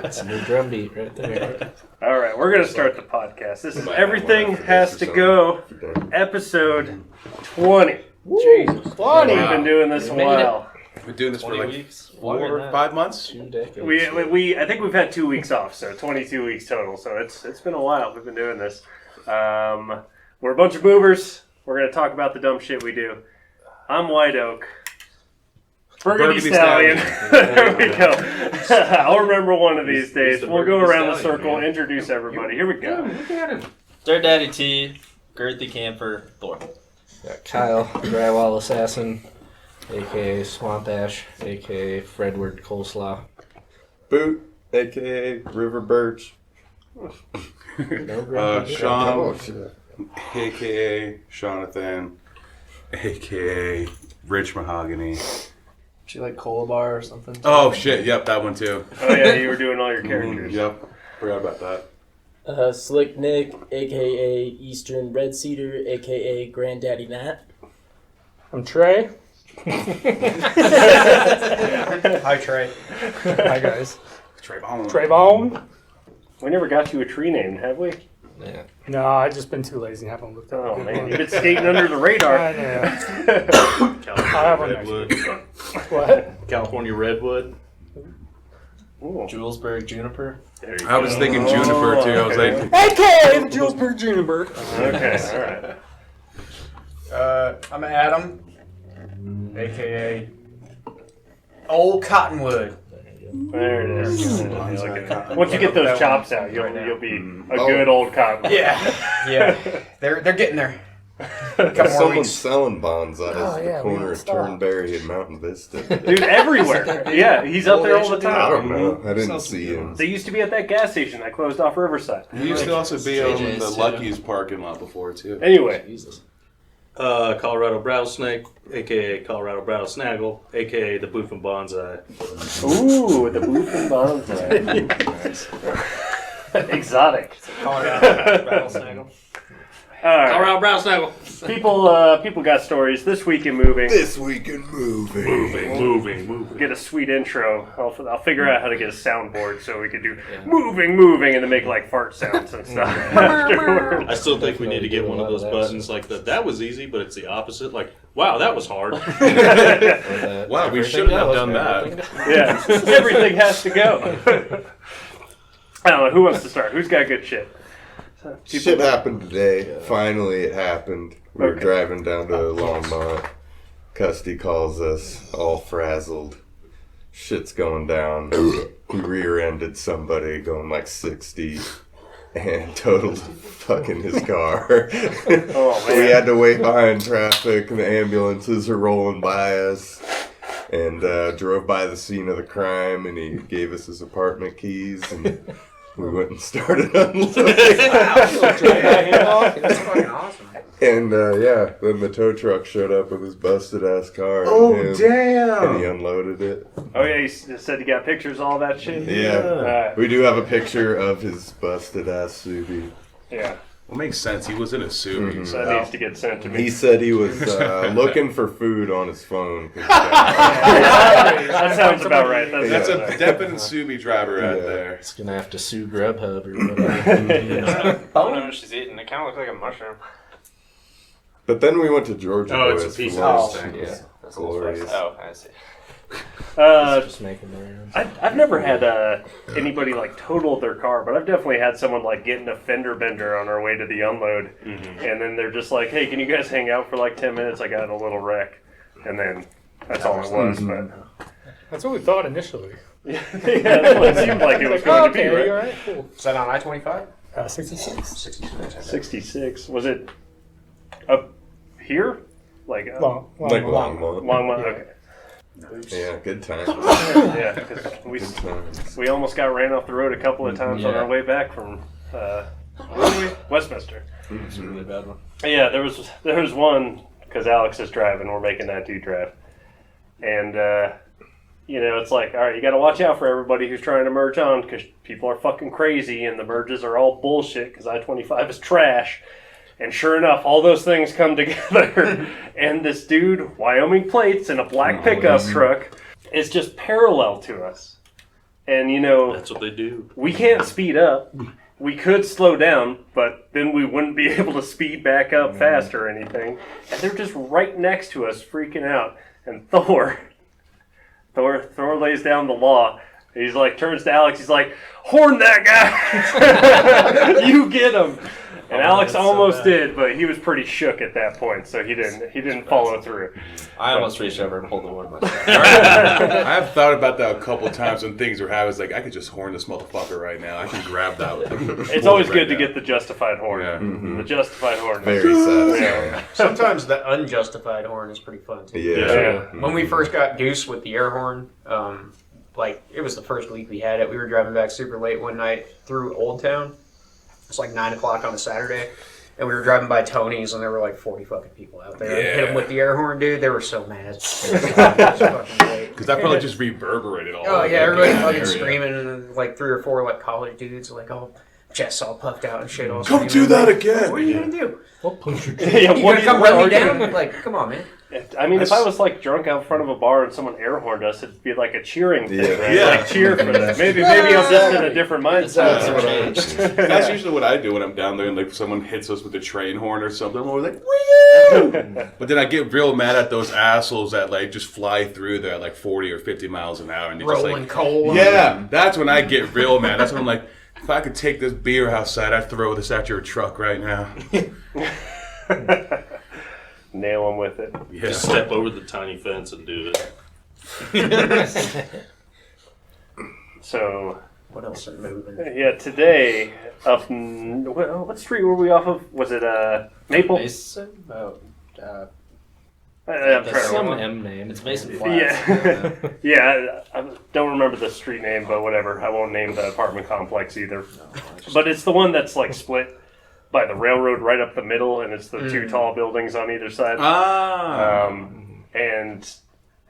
That's a new drum beat right there. All right, we're going to start the podcast. This is Everything Has to Go, episode 20. Jesus. 20. We've been doing this a while. We've been doing this for like weeks, 4 or 5 months. 2 decades. I think we've had 2 weeks off, so 22 weeks total. So it's been a while. We've been doing this. We're a bunch of movers. We're going to talk about the dumb shit we do. I'm White Oak. Burgundy Stallion. There we go. I'll remember one of these days. We'll go around the circle, introduce everybody. Here we go. Look at him. Dirt Daddy T, Girthy Camper, Thor. Got Kyle, Drywall Assassin, a.k.a. Swamp Ash, a.k.a. Fredward Coleslaw. Boot, a.k.a. River Birch. Sean, a.k.a. Jonathan, a.k.a. Rich Mahogany. She like Cola Bar or something? Oh shit! Yep, that one too. Oh yeah, you were doing all your characters. Yep, forgot about that. Slick Nick, a.k.a. Eastern Red Cedar, a.k.a. Granddaddy Nat. I'm Trey. Hi, Trey. Hi, guys. Trayvon. We never got you a tree name, have we? Yeah. No, I've just been too lazy. Haven't looked up. Oh man, you've been skating under the radar. I know. California have one Redwood. What? California Redwood. Ooh. Julesburg Juniper. I was thinking Juniper too. I was like, A.K.A. the Julesburg Juniper. Okay, alright. I'm Adam, a.k.a. Old Cottonwood. There it is. Once you get those chops out, you'll be a good old cop. Yeah, they're getting there. Someone's selling bonsais at yeah, the corner we of stop. Turnberry and Mountain Vista. Dude, everywhere. Yeah, he's up there all the I time. don't know. I didn't see him. They used to be at that gas station that closed off Riverside. we used to also be on JJ's, the too. Lucky's parking lot before too. Anyway, Jesus. Colorado Rattlesnake, a.k.a. Colorado Rattlesnaggle, a.k.a. the Booth and Bonsai. ooh, the Booth and Bonsai. Exotic. Colorado Rattlesnaggle. All right. Colorado Rattlesnaggle. People got stories this week in moving. This week in moving. We'll get a sweet intro. I'll figure out how to get a soundboard so we could do moving, and then make like fart sounds and stuff afterwards. I still think we need to get one of those buttons like that was easy, but it's the opposite. Like, wow, that was hard. Wow, we shouldn't have done that. Yeah, everything has to go. I don't know, who wants to start? Who's got good shit? Shit happened today. Finally, it happened. We were Okay. driving down to Longmont. Custy calls us, all frazzled. Shit's going down. We rear-ended somebody going like 60 and totaled fucking his car. Oh, man. We had to wait behind traffic, and the ambulances are rolling by us. And drove by the scene of the crime, and he gave us his apartment keys, and we went and started unloading. That's fucking awesome. And then the tow truck showed up with his busted ass car. And damn! And he unloaded it. Oh yeah, you said you got pictures of all that shit? Yeah. We do have a picture of his busted ass Subi. Yeah. Well, makes sense. He was in a suit. So that needs to get sent to me. He said he was looking for food on his phone. That sounds about right. That's a Deppin Subi driver out there. It's gonna have to sue Grubhub or whatever. I don't know what she's eating. It kind of looks like a mushroom. But then we went to Georgia. Oh, it's a Boys piece for of lunch. this thing. Yeah. That's Glorious. Oh, I see. just making the rounds. I've never had anybody like total their car, but I've definitely had someone like get in a fender bender on our way to the unload, and then they're just like, "Hey, can you guys hang out for like 10 minutes? I got in a little wreck," and then that's all it was. But That's what we thought initially. yeah, that's what it seemed like it was going to be, right? All right, cool. Is that on I-25? 66. 66. Was it up here? Like Longmont. Longmont. Okay. Yeah, good times. Yeah, because Good times. we almost got ran off the road a couple of times on our way back from Westminster. It's a really bad one. Yeah, there was one because Alex is driving. We're making that dude drive. And, it's like, all right, you got to watch out for everybody who's trying to merge on because people are fucking crazy and the merges are all bullshit because I-25 is trash. And sure enough, all those things come together. And this dude, Wyoming plates in a black pickup truck, is just parallel to us. And, That's what they do. we can't speed up. We could slow down, but then we wouldn't be able to speed back up fast or anything. And they're just right next to us, freaking out. And Thor lays down the law. He's like, turns to Alex. He's like, horn that guy. You get him. And Alex almost did, but he was pretty shook at that point, so he didn't follow through. I almost reached over and pulled the one myself. I've thought about that a couple times when things were happening. It's like, I could just horn this motherfucker right now. I can grab that. It's always good to get the justified horn. Yeah. The justified horn. Very satisfying. Yeah. Sometimes the unjustified horn is pretty fun too. Yeah. When we first got Goose with the air horn, it was the first week we had it. We were driving back super late one night through Old Town. It's like 9 o'clock on a Saturday, and we were driving by Tony's, and there were like 40 fucking people out there. Yeah. Hit them with the air horn, dude. They were so mad. Because that probably just reverberated all Oh over yeah, the everybody area. fucking screaming, and like 3 or 4 like college dudes, like all chests all puffed out and shit. All Come screaming. do that again. What are you gonna do? I'll punch your Yeah, You what gonna come what run are me you down? gonna- Like, come on, man. I mean, if I was like drunk out front of a bar and someone air horned us, it'd be like a cheering thing. Yeah. Right? Yeah. Like cheer for that. Maybe I'm just in a different mindset. That's what I changed. That's usually what I do when I'm down there and like someone hits us with a train horn or something. We're like, woo! But then I get real mad at those assholes that like just fly through there at like 40 or 50 miles an hour and they just Rolling like, coal. yeah, that's when I get real mad. That's when I'm like, if I could take this beer outside, I'd throw this at your truck right now. Nail them with it. Yeah. Just step over the tiny fence and do it. So, What else are moving? yeah, today, what street were we off of? Was it Maple? Mason? Oh, I'm trying to Some remember. M name. it's Mason Flats. Yeah, yeah. I don't remember the street name, but whatever. I won't name the apartment complex either. But it's the one that's like split by the railroad right up the middle, and it's the 2 tall buildings on either side. And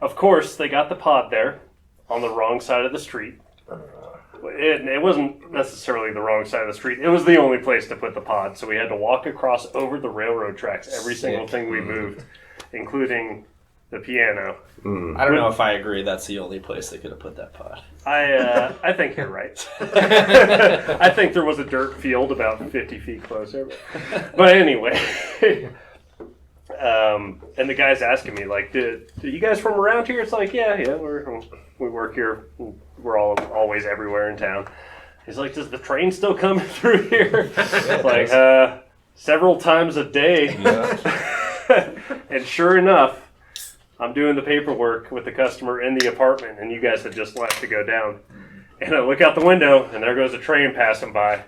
of course, they got the pod there on the wrong side of the street. It wasn't necessarily the wrong side of the street. It was the only place to put the pod, so we had to walk across over the railroad tracks every single thing we moved, including the piano. I don't know if I agree that's the only place they could have put that pod. I think you're right. I think there was a dirt field about 50 feet closer. But anyway, and the guy's asking me, like, "Do you guys from around here?" It's like, yeah, we work here. We're always everywhere in town. He's like, "Does the train still come through here?" It's like, several times a day. And sure enough, I'm doing the paperwork with the customer in the apartment, and you guys had just left to go down. And I look out the window, and there goes a train passing by.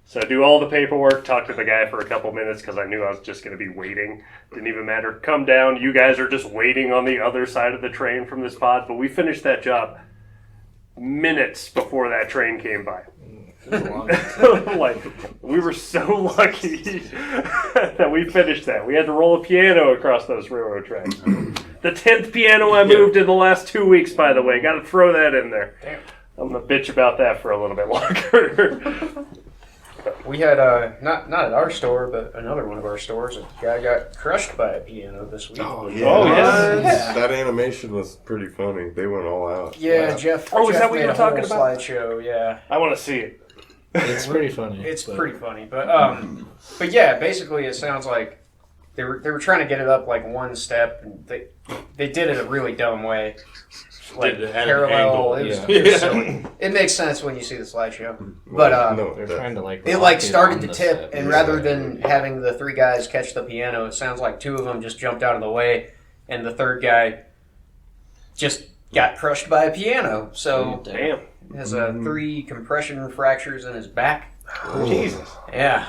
So I do all the paperwork, talk to the guy for a couple minutes because I knew I was just going to be waiting. Didn't even matter. Come down. You guys are just waiting on the other side of the train from this pod. But we finished that job minutes before that train came by. Like, we were so lucky that we finished that. We had to roll a piano across those railroad tracks. The 10th piano I moved in the last 2 weeks, by the way. Got to throw that in there. Damn. I'm going to bitch about that for a little bit longer. We had not at our store, but another one of our stores. A guy got crushed by a piano this week. Oh, yes. That animation was pretty funny. They went all out. Yeah, Jeff. Oh, is Jeff that what you made were a whole talking about? Slideshow. Yeah, I want to see it. It's pretty funny. it's pretty funny. But yeah, basically it sounds like they were trying to get it up like one step, and they did it a really dumb way. Like Did it at an parallel. angle. It was, Yeah. it was silly. It makes sense when you see the slideshow. But no, They're that- trying to like. it lock like started on to the tip, set. and rather than having the 3 guys catch the piano, it sounds like 2 of them just jumped out of the way, and the 3rd guy just got crushed by a piano. So Damn. he has 3 compression fractures in his back. Jesus. Yeah,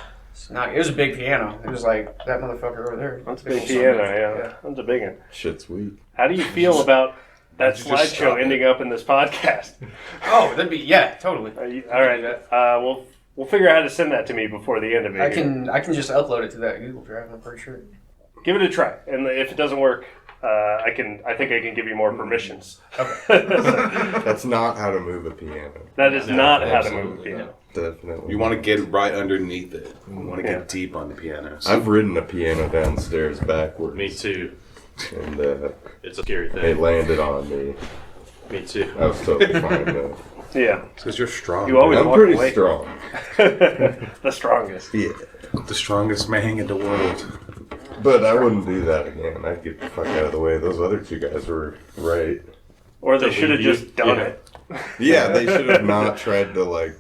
it was a big piano. It was like that motherfucker over there. That's a big piano, yeah. That's a big one. Shit's weak. How do you feel about that Why don't you just slideshow stop it? ending up in this podcast? Oh, that'd be totally. All right. We'll figure out how to send that to me before the end of it. I can just upload it to that Google Drive. I'm pretty sure. give it a try, and if it doesn't work, I think I can give you more permissions. That's not how to move a piano. That is not how to move a piano. Definitely. You want to get right underneath it. You want to Yeah. get deep on the piano. I've ridden a piano downstairs backwards. Me too. And It's a scary they thing. landed on me. Me too. I was totally fine though. Yeah, Because you're strong. You always- I'm walk pretty away. strong. the strongest. Yeah. the strongest man in the world. But I wouldn't do that again. I'd get the fuck out of the way. Those other two guys were right. Or they To should have leave you? just done Yeah. it. Yeah, they should have not tried to like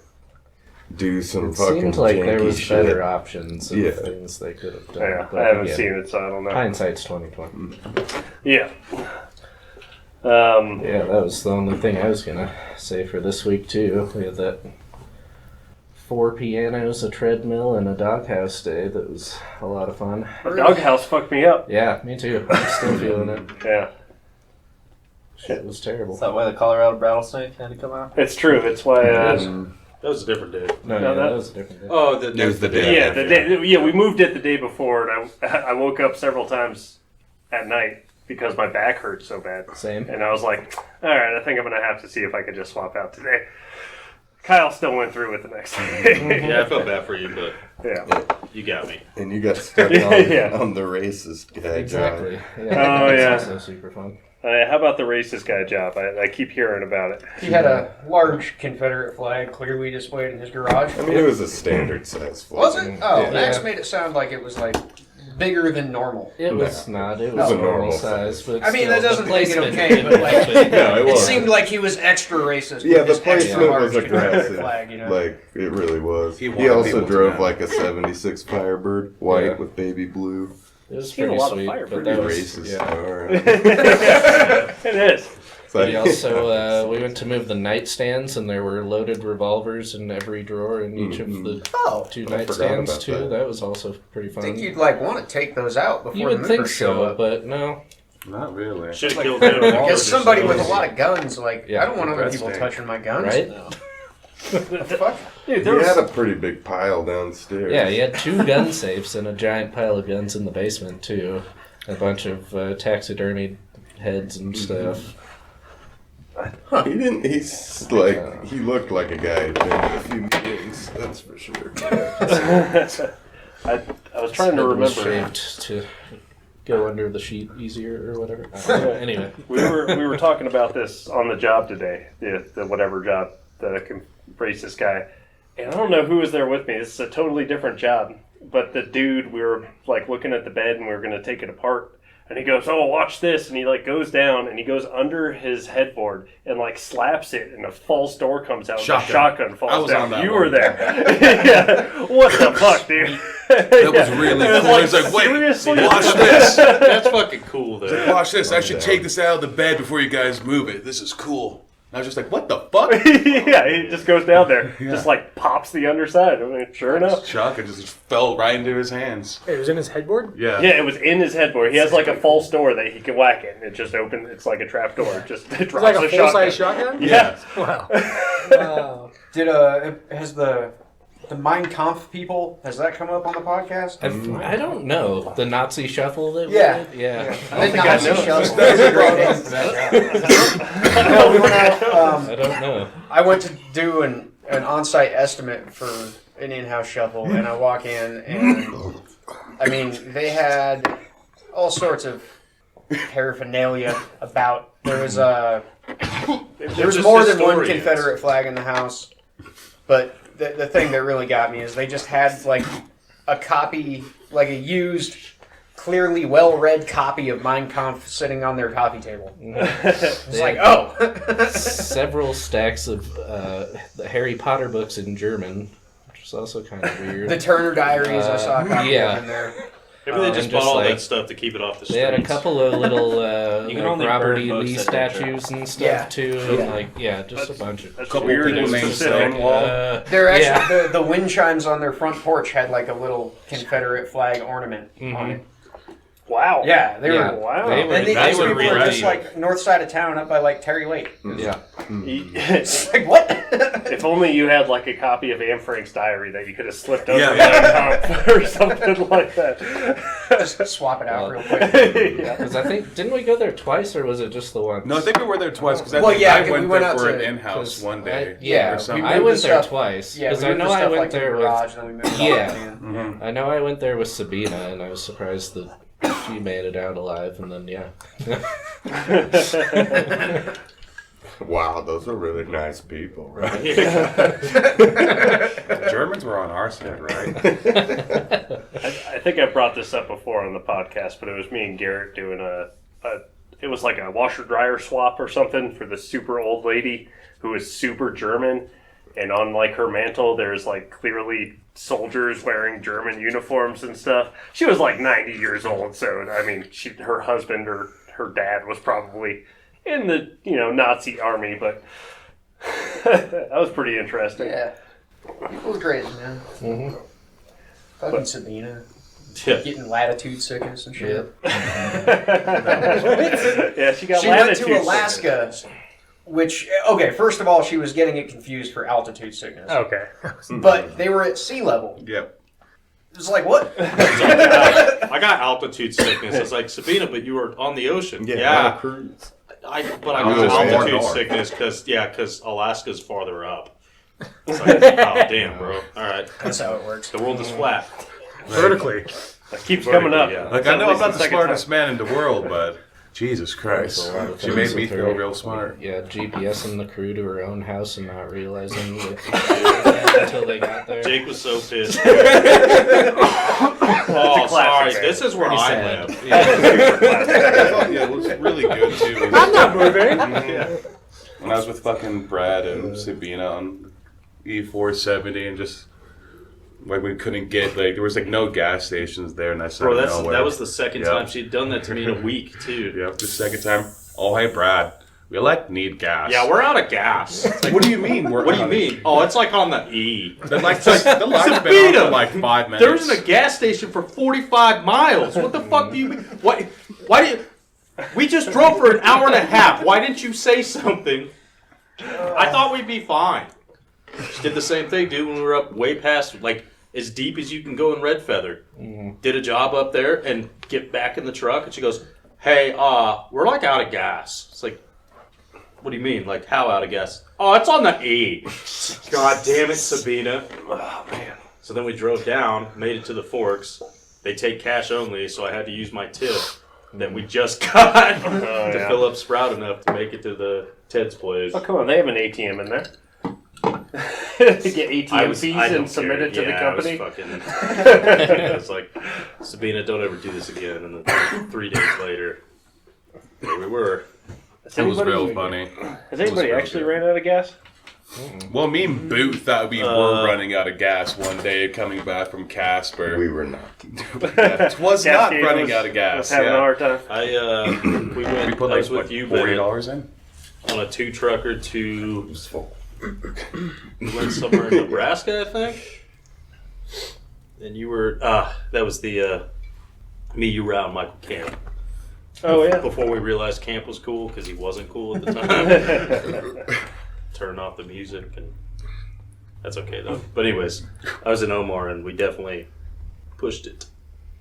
do some It fucking seemed like there janky was shit. better options of Yeah. things they could have done. Yeah, but I haven't again, seen it, so I don't know. Hindsight's 2020. Yeah. Yeah, that was the only thing I was gonna say for this week too. We had that 4 pianos, a treadmill, and a doghouse day. That was a lot of fun. The doghouse fucked me up. Yeah, me too. I'm still feeling it. Yeah, Shit was terrible. Is that why the Colorado rattlesnake had to come out? it's true. It's why. That was a different day. No, No, yeah, that- that was a different day. Oh, It was the day. Yeah, the day. Yeah, we moved it the day before, and I woke up several times at night because my back hurt so bad. Same. And I was like, all right, I think I'm going to have to see if I could just swap out today. Kyle still went through it the next day. Yeah, I felt bad for you, but Yeah. you got me. And you got stuck on, Yeah. on the racist guy Exactly. job. Yeah, Oh, that's yeah. also super fun. How about the racist guy job? I keep hearing about it. He had a large Confederate flag clearly displayed in his garage. I mean, it was a standard size flag. Was it? Oh, Yeah. Max made it sound like it was like bigger than normal. It was not. It It was was a a normal normal size, but I mean, that still, doesn't the make it placement- okay, but like, No, it it was. seemed like he was extra racist. Yeah, with the his extra placement large was Confederate aggressive. flag, you know? Like, it really was. He He, wanted also people to drove know. like a 76 Firebird, white Yeah. with baby blue. It was He had a pretty lot of sweet, fire, but pretty that was Racist. yeah. Alright. It is. It's like- We also we went to move the nightstands, and there were loaded revolvers in every drawer in each of the Oh, 2 I forgot nightstands about too. that. That was also pretty I fun. think you'd like want to take those out before You the would think movers show so, up. but no. Not really. Should have Like, killed him. Because somebody with a lot of guns, like, Yeah, I don't want other that's people big. touching my guns. Right? What the fuck? Dude, He there was, had a pretty big pile downstairs. Yeah, he had 2 gun safes and a giant pile of guns in the basement too. A bunch of taxidermied heads and stuff. He didn't. He's like he looked like a guy who'd been to a few meetings. That's for sure. I was trying to Head was remember. shaved to go under the sheet easier or whatever. I don't know. Anyway, We were talking about this on the job today, the whatever job, the racist guy, and I don't know who was there with me. This is a totally different job, but the dude, we were like looking at the bed and we were going to take it apart, and he goes, "Oh, watch this," and he like goes down and he goes under his headboard and like slaps it, and a false door comes out. Shotgun. And the shotgun falls I was down. on that You one. were there. Yeah. What the fuck, dude? That was really cool. He's like, wait, seriously? watch this. That's fucking cool, though. Watch this. I should take this out of the bed before you guys move it. This is cool. And I was just like, what the fuck? Yeah, he just goes down there, just like pops the underside. I mean, sure enough. Shotgun just fell right into his hands. It was in his headboard? Yeah. Yeah, it was in his headboard. He has like a false door that he can whack it, and it just opens. It's like a trap door. It just it It's drops like a a full-size shotgun. shotgun? Yeah. Wow. Did has the Mein Kampf people, has that come up on the podcast? I don't know the Nazi shuffle that Yeah. we did. Yeah. I think I know. Shuffle. That was a great name for that. No, we went out, I don't know. I went to do an on-site estimate for Indian House Shuffle, and I walk in, and I mean, they had all sorts of paraphernalia about. There was just more than one historians. Confederate flag in the house, but the thing that really got me is they just had like a copy, like a used, clearly well-read copy of Mein Kampf sitting on their coffee table. It's like, oh. Several stacks of the Harry Potter books in German, which is also kind of weird. The Turner Diaries, I saw a copy yeah. of in there. Maybe they just and bought just all like- that stuff to keep it off the streets. They had a couple of little You can like only Robert burn E. books Lee at that statues and stuff Yeah. too. Yeah. And like just a bunch of That's Couple weird people and named specific. Stonewall. They're actually the wind chimes on their front porch had like a little Confederate flag ornament on it. Wow. Yeah, they Yeah. were. Wow. They were- And these That's people what were we just did. like north side of town, up by like Terry Lake. Yeah. It's like what? If only you had like a copy of Anne Frank's diary that you could have slipped over Yeah. that or something like that. Just swap it out real quick. Yeah. Because I think, didn't we go there twice, or was it just the once? No, I think we were there twice because Well, yeah, I 'cause went we went there out for to- an in-house 'cause one day. yeah, or something. I moved went the there stuff- twice. Yeah, Because we I moved know the I stuff, went like, to there the with. garage, and then we moved it Yeah. all in. I know I went there with Sabina, and I was surprised that she made it out alive, and then, yeah. Wow, those are really nice people, right? The Germans were on our side, right? I think I brought this up before on the podcast, but it was me and Garrett doing it was like a washer dryer swap or something for the super old lady who is super German, and on like her mantle there's like clearly soldiers wearing German uniforms and stuff. She was like 90 years old, so I mean, her husband or her dad was probably in the Nazi army, but that was pretty interesting. Yeah, it was crazy, man. Mm-hmm. Fucking Sabina. Yeah. Getting latitude sickness and shit. Yeah, she got She went latitude to Alaska, which, okay, first of all, she was getting it confused for altitude sickness. Okay. But they were at sea level. Yep. It was like, what? I got altitude sickness. It's like, Sabina, but you were on the ocean. On a Yeah. cruise. I was got more altitude north. sickness because Alaska's farther up. It's like, oh, damn, bro. All right. That's how it works. The world is flat. Vertically. It keeps coming up. Yeah. Like, I know I'm not the Second smartest man in the world, but Jesus Christ. There's a lot of She things made me with her. feel real smart. Yeah, GPSing the crew to her own house and not realizing that until they got there. Jake was so pissed. That's Oh, a classic, sorry. man. This is where Pretty I sad. live. Yeah, it looks really good too. I'm not moving. When I was with fucking Brad and Sabina on E470 and just like we couldn't get there was like no gas stations there, and I said Bro, no way. that was the second Yeah. time she'd done that to me in a week, too. Yeah, the second time. Oh, hey Brad, we need gas. Yeah, we're out of gas. What do you mean? What do you mean? Oh, it's like on the E. The line's been on Sabina! for like 5 minutes. There isn't a gas station for 45 miles. What the fuck do you mean? Why do you... We just drove for an hour and a half. Why didn't you say something? I thought we'd be fine. She did the same thing, dude, when we were up way past, like, as deep as you can go in Red Feather. Did a job up there and get back in the truck, and she goes, hey, we're like out of gas. It's like, what do you mean? Like, how out of gas? Oh, it's on the E. God damn it, Sabina. Oh, man. So then we drove down, made it to the Forks. They take cash only, so I had to use my tip that we just got to fill up Sprout enough to make it to the Ted's place. Oh, come on, they have an ATM in there. To get ATM fees I don't and submit care. it to the Yeah, company. I was fucking. I was like, Sabina, don't ever do this again. And then 3 days later, there we were. It was real funny. Has anybody real actually good. ran out of gas? Well, me and Boot thought we were running out of gas one day coming back from Casper. We were not. It was not Cascade running was- out of gas. Was having a hard time. We went. We put I was like with what, you, Bennett, $40 in. on a 2-trucker to. It was full. We went somewhere in Nebraska, I think. And you were. That was the me, you, Round, Michael Camp. Oh, yeah. Before we realized Camp was cool because he wasn't cool at the time. Turn off the music, and that's okay though. But anyways, I was in Omar, and we definitely pushed it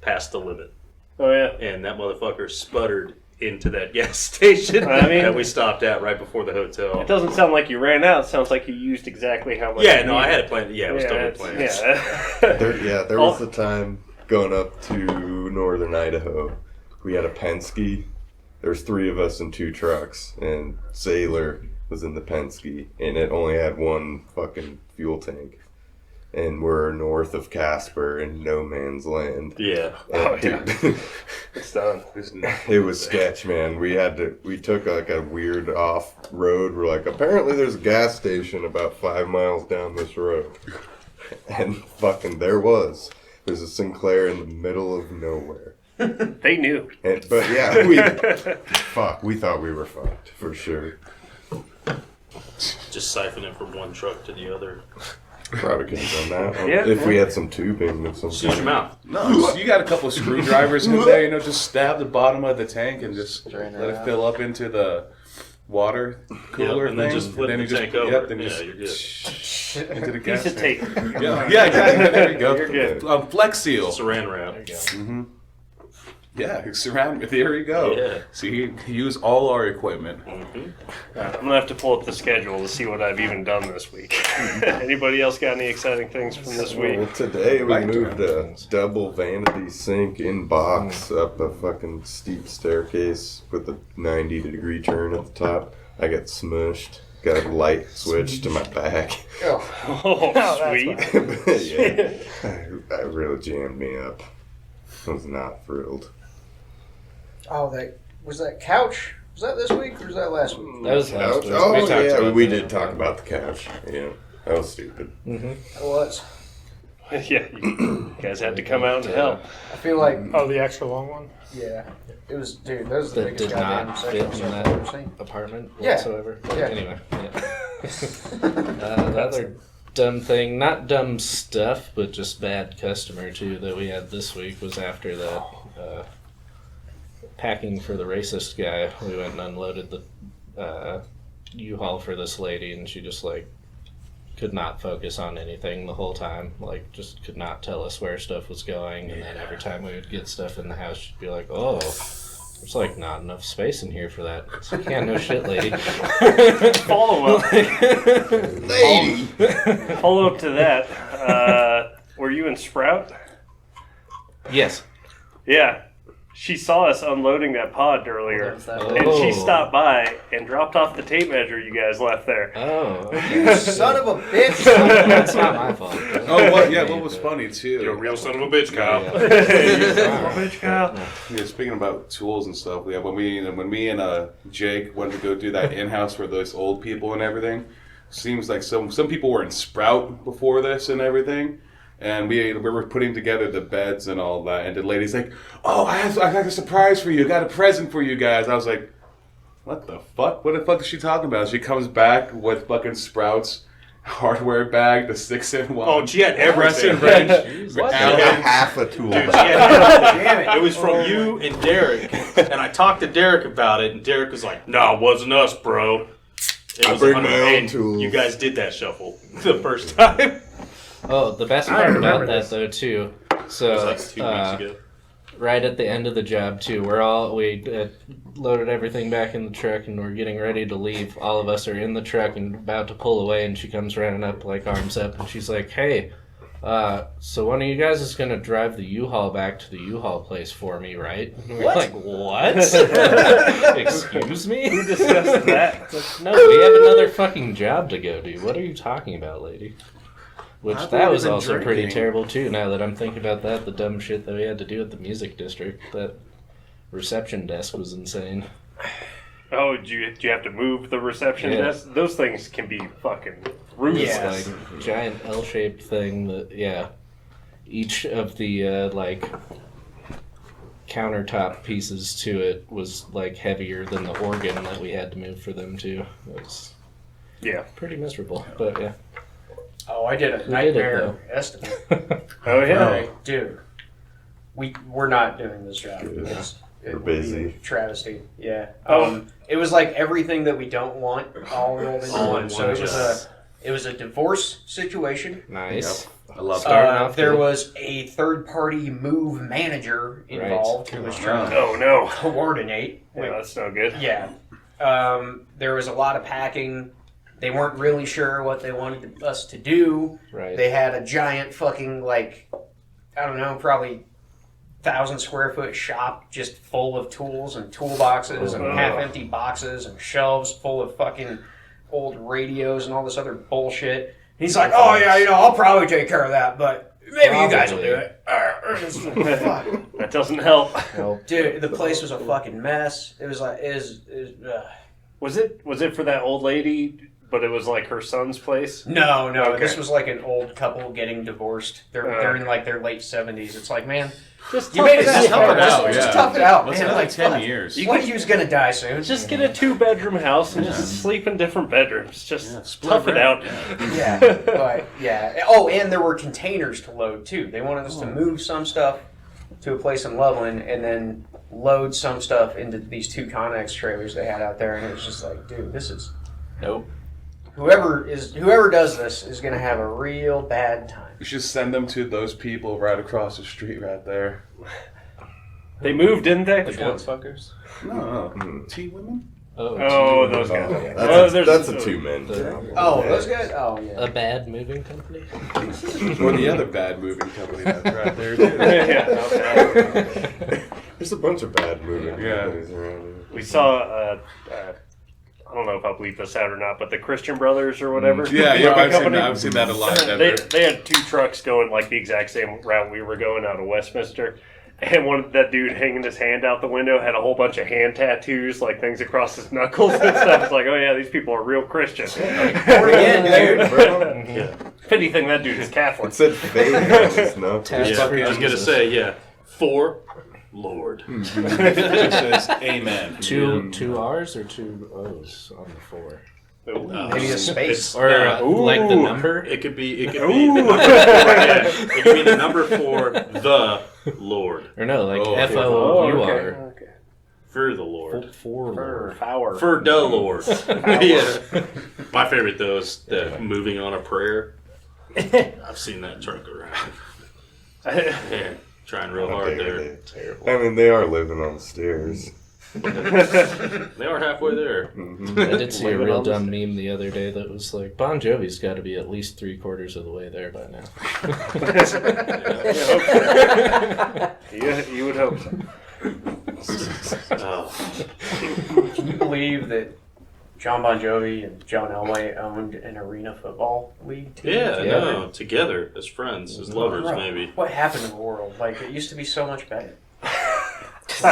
past the limit, Oh, yeah. and that motherfucker sputtered into that gas station I mean- that we stopped at right before the hotel. It doesn't sound like you ran out. It sounds like you used exactly how much. Yeah, you no, I needed. had it planned. Yeah, it was totally planned. Yeah. There was a time going up to northern Idaho. We had a Penske. There was 3 of us in 2 trucks, and Sailor was in the Penske, and it only had 1 fucking fuel tank. And we're north of Casper in no man's land. Yeah. Oh, And yeah. dude, It's done. it was sketch, man. We took like a weird off road. We're like, apparently there's a gas station about 5 miles down this road. And fucking there was. There's a Sinclair in the middle of nowhere. They knew. But yeah, we thought we were fucked for sure. Just siphoning from one truck to the other. Probably could have done that. Yeah. If we had some tubing of some Shut your kind. mouth. No, you got a couple of screwdrivers in there. You know, just stab the bottom of the tank and just Drain let it it out. fill up into the water cooler and then thing. just flip and the then tank you over. Yep, then Yeah, just you're good. into the gas Piece of tank. tape. Yeah, exactly. There you go. You're good. Flex Seal. Saran wrap. There you go. Mm-hmm. Yeah, surround. There you go. Yeah. See, use all our equipment. I'm gonna have to pull up the schedule to see what I've even done this week. Anybody else got any exciting things from this week? Well, today we Right. moved a double vanity sink in box up a fucking steep staircase with a 90-degree turn at the top. I got smushed. Got a light switch to my back. Oh, sweet. But yeah, that really jammed me up. I was not thrilled. Oh, that couch? Was that this week or was that last week? That was last Couch? week. Oh, We talked yeah, about we that. did talk about the couch. Yeah, that was stupid. It was. Yeah, you guys had to come out and help. I feel like, Oh, the extra long one? yeah, it was, dude, that was the That biggest did goddamn not sexual fit in assault that I've ever seen. apartment Yeah. whatsoever. Yeah. Anyway, yeah. The other dumb thing, not dumb stuff, but just bad customer too that we had this week was after the packing for the racist guy. We went and unloaded the U-Haul for this lady, and she just like could not focus on anything the whole time. Like, just could not tell us where stuff was going. And then every time we would get stuff in the house, she'd be like, "Oh, there's like not enough space in here for that." It's like, yeah, no shit, lady. Follow up. Lady! Follow up to that. Were you in Sprout? Yes. Yeah. She saw us unloading that pod earlier, Oh. and she stopped by and dropped off the tape measure you guys left there. Oh, You okay. son of a bitch! That's not my fault. Oh, what was funny too? You're a real son of a bitch, Kyle. Yeah, speaking about tools and stuff, yeah, when me and Jake went to go do that in-house for those old people and everything, seems like some people were in Sprout before this and everything, and we were putting together the beds and all that, and the lady's like, "Oh, I have a surprise for you. Got a present for you guys." I was like, "What the fuck? What the fuck is she talking about?" She comes back with fucking Sprouts hardware bag, the 6-in-1. Oh, she had press and everything. wrench. What? I got Allen. half a tool. Dude, she bag. had it was from you and Derek, and I talked to Derek about it, and Derek was like, "No, it wasn't us, bro. It I was bring 100 my own and tools." You guys did that shuffle the first time." Oh, the best I part remember about that this. though too. It So was like 2 weeks ago. right at the end of the job too, we loaded everything back in the truck and we're getting ready to leave. All of us are in the truck and about to pull away, and she comes running up like arms up, and she's like, "Hey, so one of you guys is gonna drive the U-Haul back to the U-Haul place for me, right?" And we're like, "What? Excuse me?" Who discussed that? It's like, no, we have another fucking job to go do. What are you talking about, lady? Which I've that was been also pretty drinking. terrible too. Now that I'm thinking about that, the dumb shit that we had to do at the music district, that reception desk was insane. Oh, do you have to move the reception Yeah. desk? Those things can be fucking ruthless. It's like a giant L-shaped thing that, yeah, each of the like countertop pieces to it was like heavier than the organ that we had to move for them too. It was Yeah. pretty miserable, but yeah. Oh, I did a did it, nightmare estimate. Oh yeah. Alright, dude. We're not doing this job. It's, We're would be busy. a travesty. Yeah. Oh. It was like everything that we don't want all rolled into All one. in So one it was job. it was a divorce situation. Nice. I love Starting off There good. was a third party move manager involved who was trying to Oh no. coordinate. Yeah, that's no good. Yeah. There was a lot of packing. They weren't really sure what they wanted us to do. Right. They had a giant fucking, like, I don't know, probably 1,000 square foot shop just full of tools and toolboxes and Oh. half empty boxes and shelves full of fucking old radios and all this other bullshit. He's like, "Oh yeah, I'll probably take care of that, but maybe you guys will do it." Fuck. That doesn't help. Nope. Dude, the place was a fucking mess. It was like, Was it for that old lady? But it was like her son's place. No, Okay. this was like an old couple getting divorced. They're in like their late 70s. It's like, man, Just You made it tough tough it out. Just tough it out, Let's man. have Like, like 10 fuck. years. One of you's gonna die soon. Just get a 2-bedroom house and just sleep in different bedrooms. Just split tough it out. rent, Yeah, but yeah. Oh, and there were containers to load too. They wanted us to move some stuff to a place in Loveland and then load some stuff into these 2 Connex trailers they had out there, and it was just like, dude, this is Nope. whoever does this is gonna have a real bad time. You should send them to those people right across the street right there. They moved, didn't they? The ghost fuckers. No, T-women? Oh, those guys. That's a 2-man. Oh, those guys. Oh yeah. A bad moving company. Or the other bad moving company that's right there, too. Yeah. There's a bunch of bad moving Yeah. companies around here. We saw, I don't know if I'll bleep this out or not, but the Christian Brothers or whatever. Yeah, moving I've seen company. that. I've seen that a lot. They had 2 trucks going like the exact same route we were going out of Westminster. And that dude hanging his hand out the window had a whole bunch of hand tattoos, like things across his knuckles and stuff. It's like, oh yeah, these people are real Christian. Again, dude. Yeah. Pity thing that dude is Catholic. It said fake on his knuckles. Tats for I was gonna Jesus. say, yeah, for Lord. It says amen. Two R's or 2 O's on the 4? Maybe a space. Or like the number? It could be. It could be the number 4. Yeah, it could be the number 4. The Lord. Or no, like Oh, FOUR. Okay. For the Lord. For Lord. Power. For the Lord. Yeah. My favorite though is the moving on a prayer. I've seen that truck around. Yeah, trying real How hard dare there. Terrible. I mean, they are living on the stairs. They are halfway there. I did see a real dumb meme the other day that was like, Bon Jovi's got to be at least 3/4 of the way there by now. You would hope so. Can you believe that John Bon Jovi and John Elway owned an arena football league team? Yeah, together? no, together as friends, as lovers, Bro, maybe. What happened in the world? Like, it used to be so much better.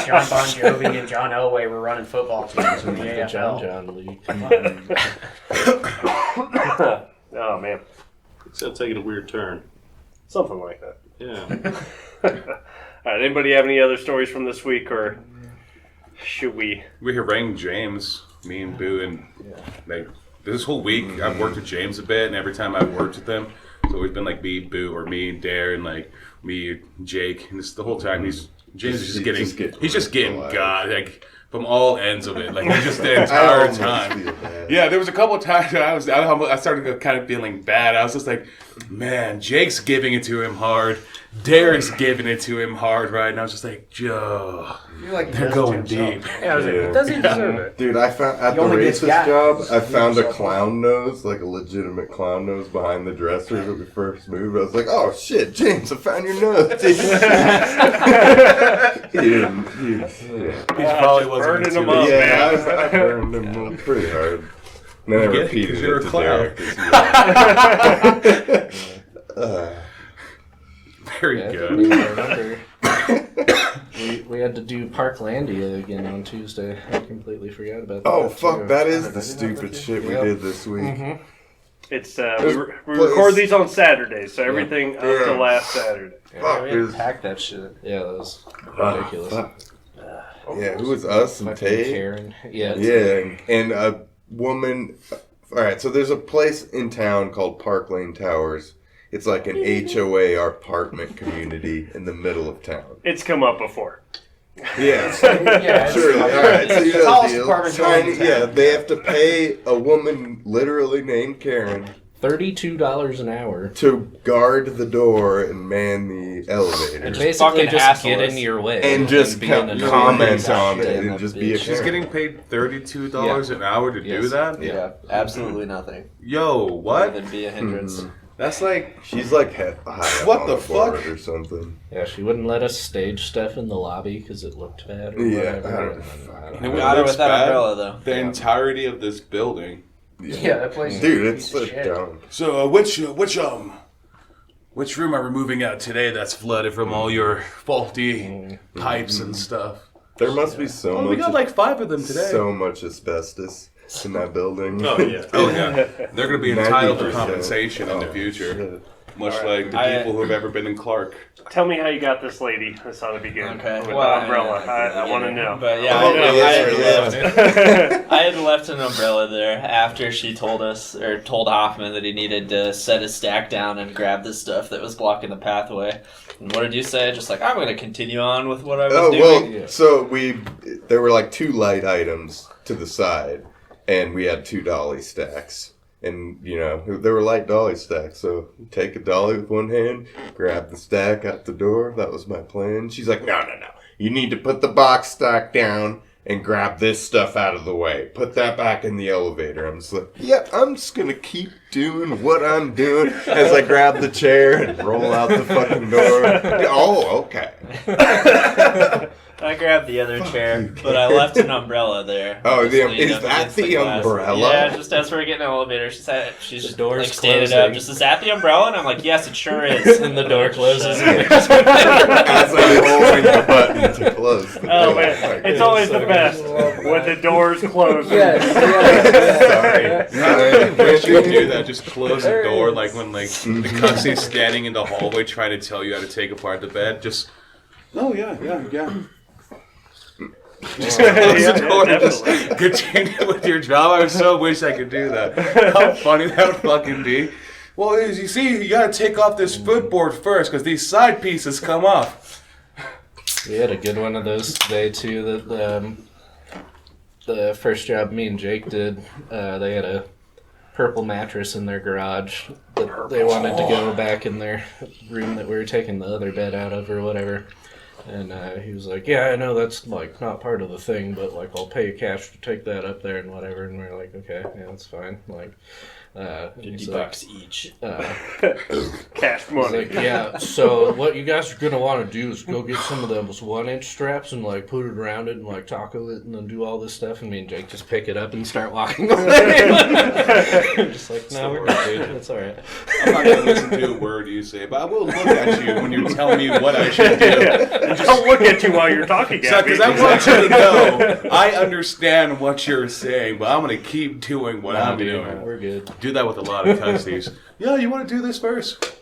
John Bon Jovi and John Elway were running football teams in the The John AFL. John League. Oh man, It's taking a weird turn. something like that. Yeah. All right, anybody have any other stories from this week, or should we? We harangued James, me and Boo, and like this whole week I've worked with James a bit, and every time I've worked with him, it's always been like me, Boo, or me and Dare, and like me, Jake, and this the whole time James is just getting God, like from all ends of it, like just the entire time. Yeah, there was a couple of times I started kind of feeling bad. I was just like, man, Jake's giving it to him hard. Derek's giving it to him hard right now. I was just like, Joe, You're like, they're going deep. Yeah, I was like, does he deserve it? Dude, I found at He the only gets racist got- job, I found a clown nose, like a legitimate clown nose behind the dresser when we first moved. I was like, oh shit, James, I found your nose. He didn't. He probably wasn't burning into him it. up. Yeah, man. I burned him pretty hard. And then I Yeah, repeated 'cause you're it a to clown. Derek. Very Yeah, good. I remember. We had to do Parklandia again on Tuesday. I completely forgot about that. Oh fuck, too. that is the stupid shit we Yep. did this week. Mhm. It's There's we place- record these on Saturdays, so everything up to Yeah. last Saturday. Yeah, Fuck, we had to is- pack that shit. Yeah, that was ridiculous. Fuck. Yeah, who was us and Fucking Tate? Karen. Yeah. Yeah, and a woman. All right, so there's a place in town called Park Lane Towers. It's like an HOA apartment community in the middle of town. It's come up before. Yeah, Yeah, it's surely. All right, so you the know the tallest deal. apartment building in Yeah, town. they have to pay a woman literally named Karen $32 an hour. to guard the door and man the elevator. And basically fucking just get assholes. in your way. And just be an annoying comment on it goddamn and just be a bitch. She's getting paid $32 an hour to do Yes. that? Yeah, absolutely nothing. Yo, Other what? than be a hindrance. That's like, She's like high up What on the board fuck? or something. Yeah, she wouldn't let us stage stuff in the lobby because it looked bad or Yeah, whatever. I don't and then, I don't And know. it Got her looks with that bad. umbrella though. the entirety of this building. Yeah, that place. Dude, is a it's piece of so shit. dumb. So, which room are we moving out today that's flooded from all your faulty pipes and stuff? There must be so Oh, much. we got like 5 of them today. So much asbestos in that building. Oh yeah. Oh yeah, they're gonna be entitled to 90%. compensation in the Oh, future. shit. much All right. like the people who've ever been in Clark. Tell me how you got this lady. This ought to be good. Okay. With Well, the umbrella. I want to know. But yeah, Oh, I had left an umbrella there after she told us, or told Hoffman that he needed to set his stack down and grab the stuff that was blocking the pathway. And what did you say? Just like, I'm going to continue on with what I was doing? Well, so there were like 2 light items to the side, and we had 2 dolly stacks. And, you know, there were light dolly stacks, so take a dolly with one hand, grab the stack out the door. That was my plan. She's like, no. You need to put the box stack down and grab this stuff out of the way. Put that back in the elevator. I'm just like, yeah, I'm just going to keep doing what I'm doing as I grab the chair and roll out the fucking door. Oh, okay. I grabbed the other chair, but I left an umbrella there. Oh, Just leaned is up that against the glass. umbrella? Yeah, just as we're getting in the elevator, she's just door's like standing closing. up. Just, is that the umbrella? And I'm like, yes, it sure is. And the door closes. As I'm rolling the button to close the door. Oh man, it's always the best when the doors close. Yes. Sorry. I wish you could do that. Just close the door, like when like the cussie's standing in the hallway trying to tell you how to take apart the bed. Just, oh yeah. Just close the door and just continue with your job. I so wish I could do that. How funny that would fucking be. Well, as you see, you gotta take off this footboard first because these side pieces come off. We had a good one of those today too. That the first job me and Jake did, they had a purple mattress in their garage that they wanted to go back in their room that we were taking the other bed out of or whatever. And he was like, yeah, I know that's like not part of the thing, but like I'll pay you cash to take that up there and whatever. And we're like, okay, yeah, that's fine. Like, $50 each. Cash He's money. like, yeah, so what you guys are going to want to do is go get some of those 1-inch straps and, like, put it around it and, like, taco it and then do all this stuff. And me and Jake just pick it up and start walking away. Just like, no, we're good, dude. It's all right. I'm not gonna listen to a word you say, but I will look at you when you tell me what I should do. I'll look at you while you're talking at me. Because I want you to know I understand what you're saying, but I'm gonna keep doing what I'm doing. We're good. Do that with a lot of cussies. Yeah, you want to do this first?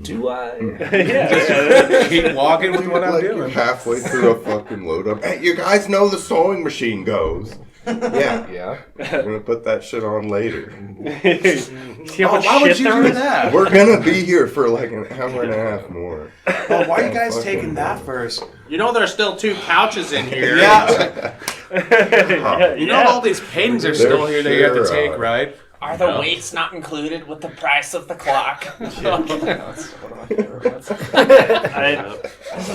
Do I? Yeah. Keep walking with what I'm Like you're doing. halfway through a fucking load up. Hey, you guys know the sewing machine goes. Yeah. Yeah. We're gonna put that shit on later. See how much why would shit you there do is? that? We're gonna be here for like an hour and a half more. Well, why are you guys Fucking taking that first? You know there's still 2 couches in here. Yeah. Yeah, You know all these paintings are still here that you have to sure take, are. right? Are the weights not included with the price of the clock? This was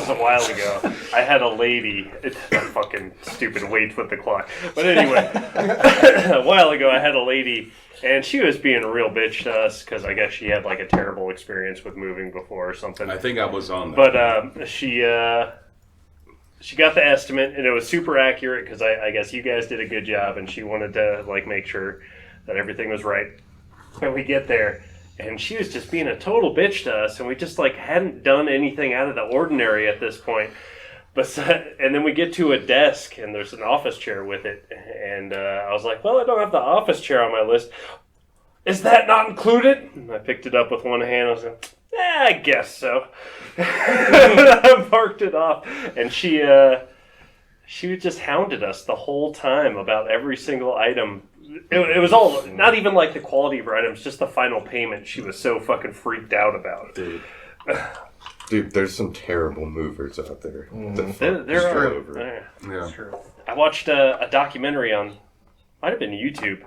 a while ago. I had a lady. It's a fucking stupid weight with the clock. But anyway, a while ago I had a lady, and she was being a real bitch to us because I guess she had like a terrible experience with moving before or something. I think I was on that. But she got the estimate, and it was super accurate because I guess you guys did a good job, and she wanted to like make sure that everything was right. And we get there, and she was just being a total bitch to us, and we just like hadn't done anything out of the ordinary at this point. But and then we get to a desk, and there's an office chair with it, and I was like, well, I don't have the office chair on my list. Is that not included? And I picked it up with one hand. I was like, I guess so. I marked it off, and she just hounded us the whole time about every single item. It was all, not even like the quality of her items, just the final payment. She was so fucking freaked out about. Dude, there's some terrible movers out there. There are. Yeah. That's true. I watched a documentary on, might have been YouTube,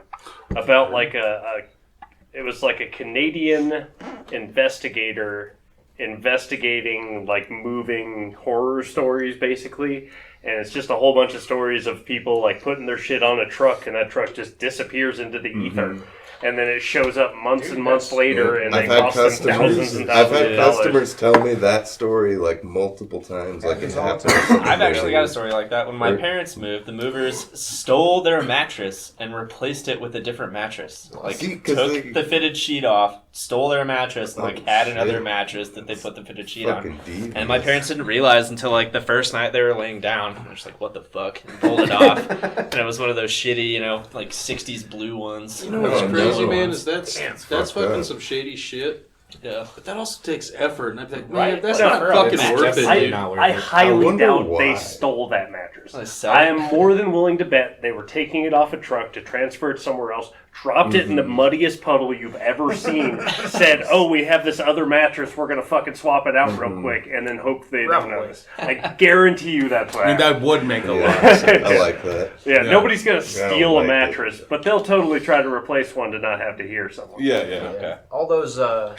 about like it was like a Canadian investigator investigating like moving horror stories basically. And it's just a whole bunch of stories of people like putting their shit on a truck, and that truck just disappears into the ether. And then it shows up months and months later, and they cost them thousands and I've thousands had of dollars. customers tell me that story like multiple times. Like it happened. I've actually got a story like that. When my parents moved, the movers stole their mattress and replaced it with a different mattress. Like, See, 'cause took the fitted sheet off, stole their mattress, and like had another shit. mattress that they put the fitted sheet on. Fucking devious. And my parents didn't realize until like the first night they were laying down. They're just like, "What the fuck?" And pulled it off, and it was one of those shitty, like '60s blue ones. You know what's Oh, crazy, no. man, is that's fucked fucking up. some shady shit. Yeah. But that also takes effort, and I'd be like, man, Right. that's No, not bro, fucking it's worth it. definitely dude. not worth I it. highly wonder doubt why. they stole that mattress. They sell I it. am more than willing to bet they were taking it off a truck to transfer it somewhere else, dropped it in the muddiest puddle you've ever seen, said, "Oh, we have this other mattress, we're gonna fucking swap it out real quick," and then hope they don't Probably. notice. I guarantee you that's what I mean, happened. that would make a Yeah. lot of sense. I like that. Yeah, Yeah. nobody's gonna I steal don't a like mattress, but they'll totally try to replace one to not have to hear someone. Yeah, yeah. Okay. All those, all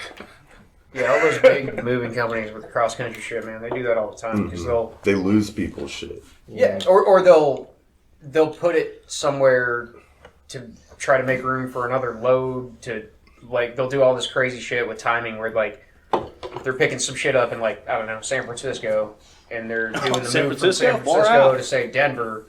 those big moving companies with the cross country shit, man, they do that all the time because they'll, They lose people's shit. or they'll put it somewhere to try to make room for another load. To like, they'll do all this crazy shit with timing where like they're picking some shit up in like I don't know San Francisco, and they're doing the San move from Francisco? San Far Francisco out. to say Denver.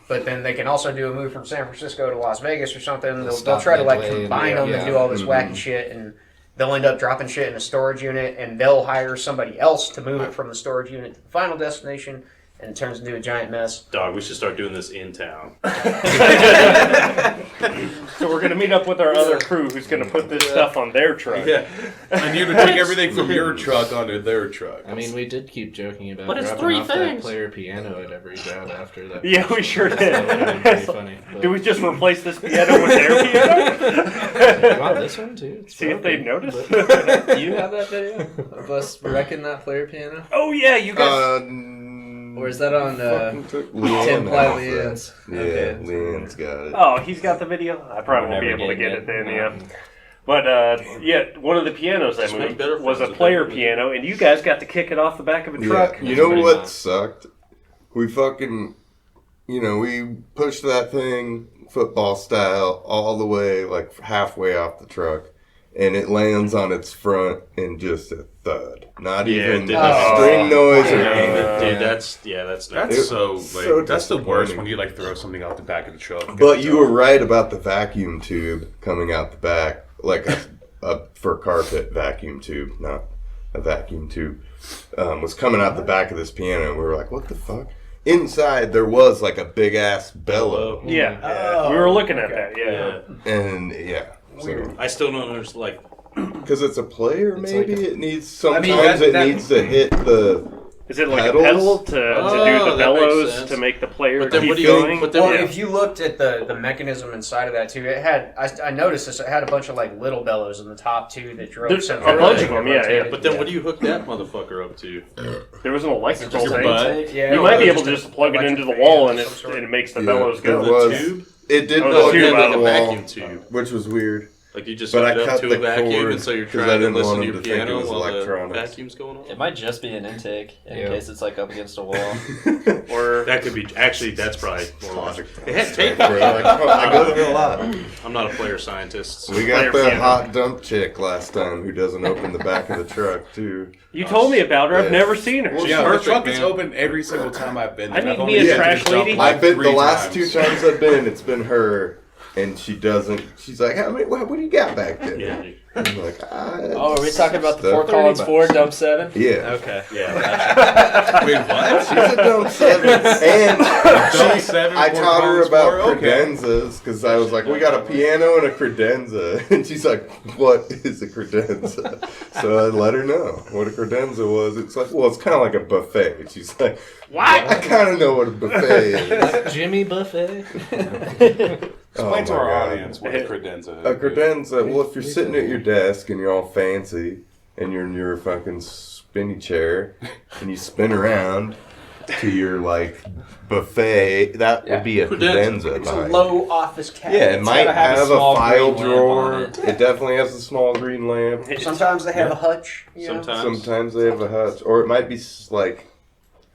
But then they can also do a move from San Francisco to Las Vegas or something. They'll stop try to like midway and combine them and do all this wacky shit, and they'll end up dropping shit in a storage unit, and they'll hire somebody else to move it from the storage unit to the final destination, and it turns into a giant mess. Dog, we should start doing this in town. So we're gonna meet up with our other crew who's gonna put this stuff on their truck. Yeah. And you would take everything from your truck onto their truck. I mean, we did keep joking about But it's dropping 3 off that things. player piano at every job after that. Yeah, we sure did. That would have been pretty funny. But Do we just replace this piano with their piano? you want this one too? It's See if they broken. notice. Do you have that video of us wrecking that player piano? Oh yeah, you guys. Or is that on Leanne Tim has Ply that. Leanne's? Yeah, Okay. Leanne's got it. Oh, he's got the video. I probably won't be We're never able to get it getting then. it. Yeah. But yeah, one of the pianos I Just make moved better was a friends with player them. piano, and you guys got to kick it off the back of a truck. Yeah. You know Pretty what much. sucked? We fucking, we pushed that thing football style all the way, like halfway off the truck, and it lands on its front in just a thud. Not Yeah, even it did. a string noise or Yeah, anything. dude, that's That's It- so, so that's the worst disappointing. when you like throw something out the back of the truck. But you were right about the vacuum tube coming out the back, like a for carpet vacuum tube, not a vacuum tube, was coming out the back of this piano. And we were like, what the fuck? Inside there was like a big ass bellow, Yeah, Oh, we were looking at okay. that. Yeah. Yeah. and yeah, I still don't understand, like, because it's a player, It's maybe like it needs I mean, sometimes that- it that- needs to hit the. Is it like Pedals? a pedal to do Oh, the that makes bellows sense. to make the player But then keep what do you- going? but then- Well, Yeah. if you looked at the mechanism inside of that too, it had I noticed this. It had a bunch of like little bellows in the top too that drove. There's some a bunch of them, yeah, rotated. yeah. but then what do you hook that motherfucker up to? There was an electrical Just your thing. butt? Yeah, You might be or able to just plug it electric into the fan wall of and some sort. it makes the Yeah, bellows there go. was- The tube? It did Oh, the plug tube, into like the a wall, vacuum tube. which was weird. Like you just But hook I it up cut to the a vacuum, cord and so you're 'cause I trying to didn't listen want to him your to think it piano was while the electronics. vacuum's going on. It might just be an intake in Yeah. case it's like up against a wall. Or That could be actually. That's probably more logic. It had tape. Bro, I go through a lot. I'm not a player scientist. We got Player the piano. hot dump chick last time who doesn't open the back of the truck too. you told me about her. I've Yeah. never seen her. Well, Yeah, Perfect, the truck man. is open every single time I've been I there. need I've me only a had to trash jump, lady. like, I've been 3 the last times. 2 times I've been. It's been her, and she doesn't. She's like, "How many? What do you got back there?" Yeah. I'm like, Oh, are we talking about the Stuff. Fort Collins 30 Ford dump 7? Yeah. Okay. Yeah. Wait, what? She's a dumb 7, and Dump she, 7 I Ford taught her Collins about 4, okay. credenzas because I was like, "We got a piano and a credenza," and she's like, "What is a credenza?" So I let her know what a credenza was. It's like, well, it's kind of like a buffet. She's like, "What?" I kind of know what a buffet is. Jimmy Buffet. Explain to my our God. audience what a credenza is. A credenza, well, if you're sitting at your desk and you're all fancy and you're in your fucking spinny chair and you spin around to your, like, buffet, that would be a credenza. It's a behind low office cabinet. Yeah, it It's might gotta have a have a small file green lamp on drawer. it. It definitely has a small green lamp. Sometimes they have a hutch. You know? Sometimes. Sometimes they have a hutch. Or it might be like,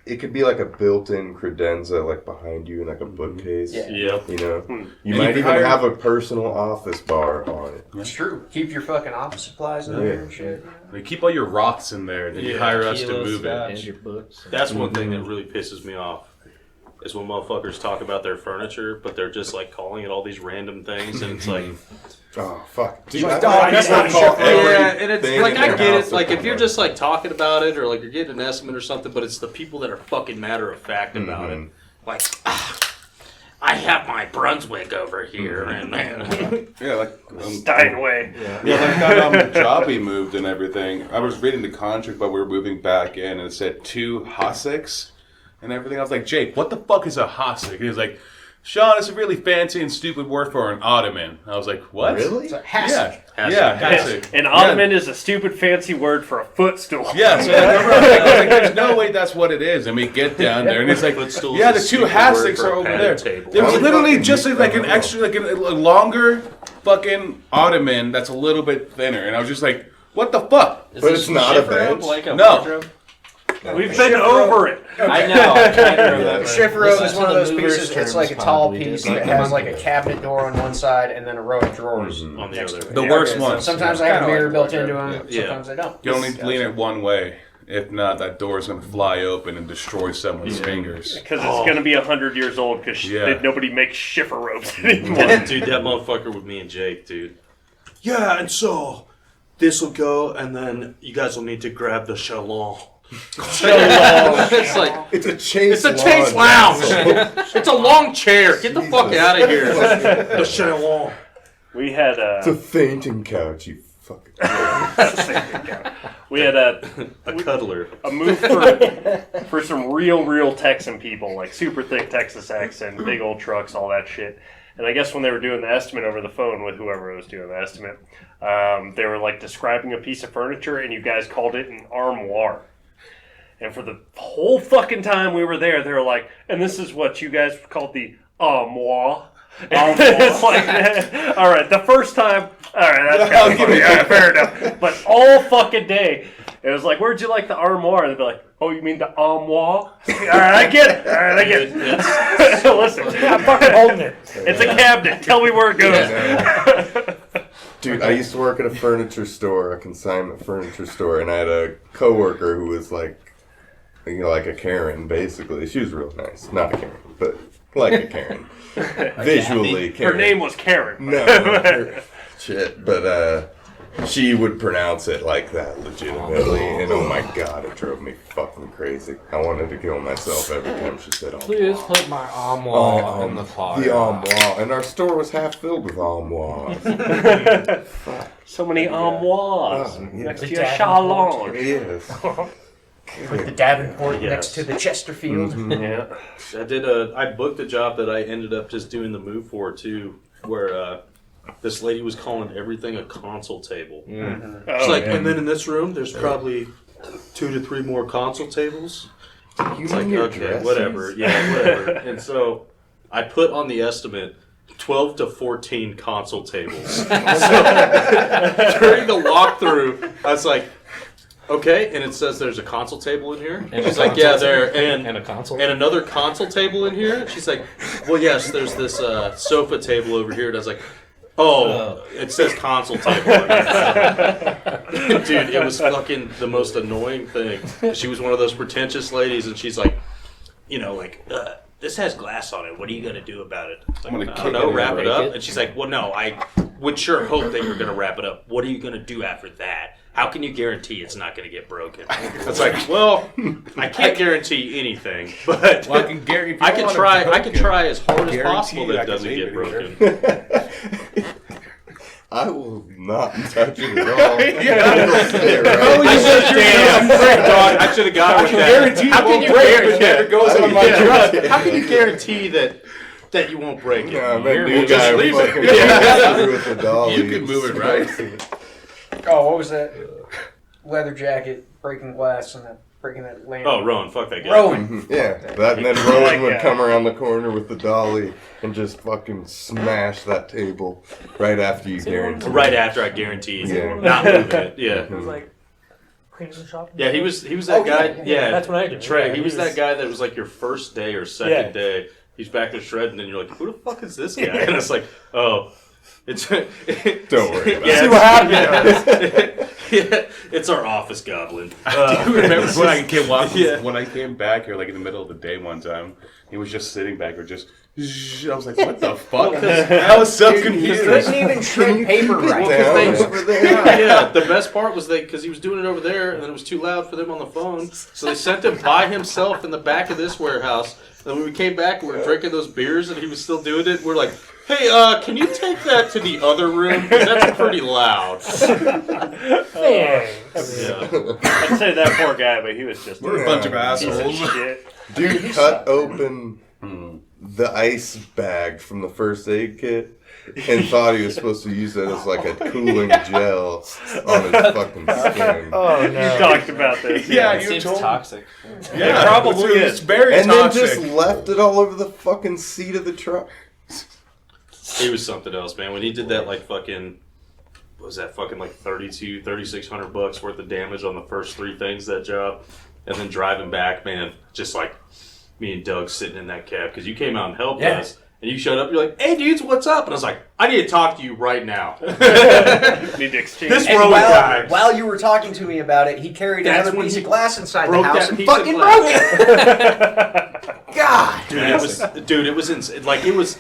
it could be like a built-in credenza, like behind you in like a bookcase. Yeah. Yep. You know? You And might you even hire- have a personal office bar on it. It's true. Keep your fucking office supplies in Yeah. there and shit. They keep all your rocks in there, then you Yeah, hire us to kilos move it. back. And your books. That's one thing that really pisses me off. Is when motherfuckers talk about their furniture, but they're just like calling it all these random things, and it's like, Oh, fuck. Dude, Like, I dog, that's not call shit for you. yeah, and it's everything like in I their get house it. Like if a you're plumber. just like talking about it, or like you're getting an estimate or something, but it's the people that are fucking matter of fact about it. Like, I have my Brunswick over here, and Yeah, like Steinway. yeah, like that job we moved and everything. I was reading the contract, but we were moving back in, and it said 2 Hassiks and everything. I was like, Jake, what the fuck is a Hassik? And he was like, Sean, it's a really fancy and stupid word for an ottoman. I was like, what? Really? It's a hassock. Yeah, Hassik. An ottoman is a stupid fancy word for a footstool. Yeah, so I was like, there's no way that's what it is. And we get down there, and he's like, Footstool yeah, is the a 2 stupid word Hassiks for are a over padded there. table. There was How literally fucking just like an dumb. extra, like a longer fucking ottoman that's a little bit thinner. And I was just like, what the fuck? Is But this it's not a Schiffer bench. like a No. wardrobe? We've been over it. I know. I kind of remember. Schiffer robe Listen is to one of the those movers pieces. It's terms like a pod tall we did piece like that a has month like a ago. cabinet door on one side and then a row of drawers on the next other. to it. The worst so ones. Sometimes I have a Kinda mirror like built wardrobe. into them. Yeah. Sometimes I don't. You only lean it one way. If not, that door is going to fly open and destroy someone's fingers. Because it's going to be 100 years old because Yeah. nobody makes Schiffer ropes anymore. Dude, that motherfucker with me and Jake, dude. Yeah, and so this will go, and then you guys will need to grab the chalon. It's like It's a chase. It's a chase lounge. It's a long chair. Get the fuck out of here. The chalon. We had It's a fainting couch. You fucking. we had a cuddler. move for some real Texan people, like super thick Texas accent, big old trucks, all that shit. And I guess when they were doing the estimate over the phone with whoever was doing the estimate, they were like describing a piece of furniture, and you guys called it an armoire. And for the whole fucking time we were there, they were like, and this is what you guys called the armoire. It's like, all right, the first time, all right, that's kind of funny. All right, fair enough. But all fucking day, it was like, where'd you like the armoire? And they'd be like, oh, you mean the armoire? All right, I get it. All right, I get it. Listen, I'm fucking holding it. it's a cabinet. Tell me where it goes. Dude, I used to work at a furniture store, a consignment furniture store, and I had a coworker who was like, you know, like a Karen, basically. She was real nice. Not a Karen, but like a Karen. Visually, Karen. Her name was Karen. No. Shit. But she would pronounce it like that legitimately. And oh my god, it drove me fucking crazy. I wanted to kill myself every time she said armoire. Please put my armoire in the fire. The armoire. And our store was half filled with armoires. So many armoires Oh, yeah. next to your chalon. Yes. With the Davenport next to the Chesterfield. Yeah. I booked a job that I ended up just doing the move for too, where this lady was calling everything a console table. It's like, and then in this room, there's probably 2 to 3 more console tables. It's like, okay, whatever. Yeah, whatever. And so I put on the estimate 12 to 14 console tables. So during the walkthrough, I was like, okay, and it says there's a console table in here. And She's a like, yeah, console there, table? and And a console? and another console table in here. She's like, well, yes, there's this sofa table over here. And I was like, oh, it says console table. Dude, it was fucking the most annoying thing. She was one of those pretentious ladies, and she's like, you know, like, this has glass on it. What are you going to do about it? Like, I'm gonna I kick don't know, it wrap and it break up. it. And she's like, well, no, I would sure hope that you're going to wrap it up. What are you going to do after that? How can you guarantee it's not going to get broken? It's like, well, I can't guarantee anything, but Well, I can guarantee. I can try. I can try as hard as possible that I it can doesn't leave get it broken. here. I will not touch it at all. I should have got with that. guarantee How it can won't you break guarantee if it never goes on my Yeah. truck. How can you guarantee that you won't break it? No, that We'll new just guy leave fucking it. Yeah. through with the dolly. You can move it, right? Oh, what was that? Leather jacket, breaking glass, and breaking that lamp. Oh, Rowan, fuck that guy. Rowan. Yeah, that, and then Rowan Like would that. come around the corner with the dolly and just fucking smash that table right after you guarantee. Right after I guaranteed Yeah. not moving it. Yeah. It was like, cleaning the shop. Yeah, he was that guy. Yeah, That's what I do. Trey, Yeah, he was that guy that was like your first day or second day. He's back to shred, and then you're like, "Who the fuck is this guy?" And it's like, "Oh, it's." Don't worry about Yeah, See what happens. yeah, it's our office goblin. Do you remember when I came Yeah. when I came back here, like in the middle of the day one time? He was just sitting back or just. I was like, what the fuck? I was so confused. Couldn't even shred paper right. Yeah, the best part was because he was doing it over there, and then it was too loud for them on the phone. So they sent him by himself in the back of this warehouse. And when we came back, we were drinking those beers, and he was still doing it. We're like, hey, can you take that to the other room? 'Cause that's pretty loud. Yeah. I'd say that poor guy, but he was just We're a bunch of piece of assholes. shit. Dude cut open the ice bag from the first aid kit and thought he was supposed to use that as like a cooling gel on his fucking skin. Oh no! You talked about this. Yeah, It you seems told toxic. Yeah, it probably it's is. very And then toxic. just left it all over the fucking seat of the truck. He was something else, man. When he did that, like, fucking... What was that? Fucking, like, $3,600 worth of damage on the first 3 things, that job. And then driving back, man, just like me and Doug sitting in that cab. Because you came out and helped us. And you showed up, you're like, hey, dudes, what's up? And I was like, I need to talk to you right now. Need to exchange. This And road guy. while you were talking to me about it, he carried That's another when piece he of glass inside the broke house that and piece of fucking glass. broke it. God. Dude, it was insane. Like, it was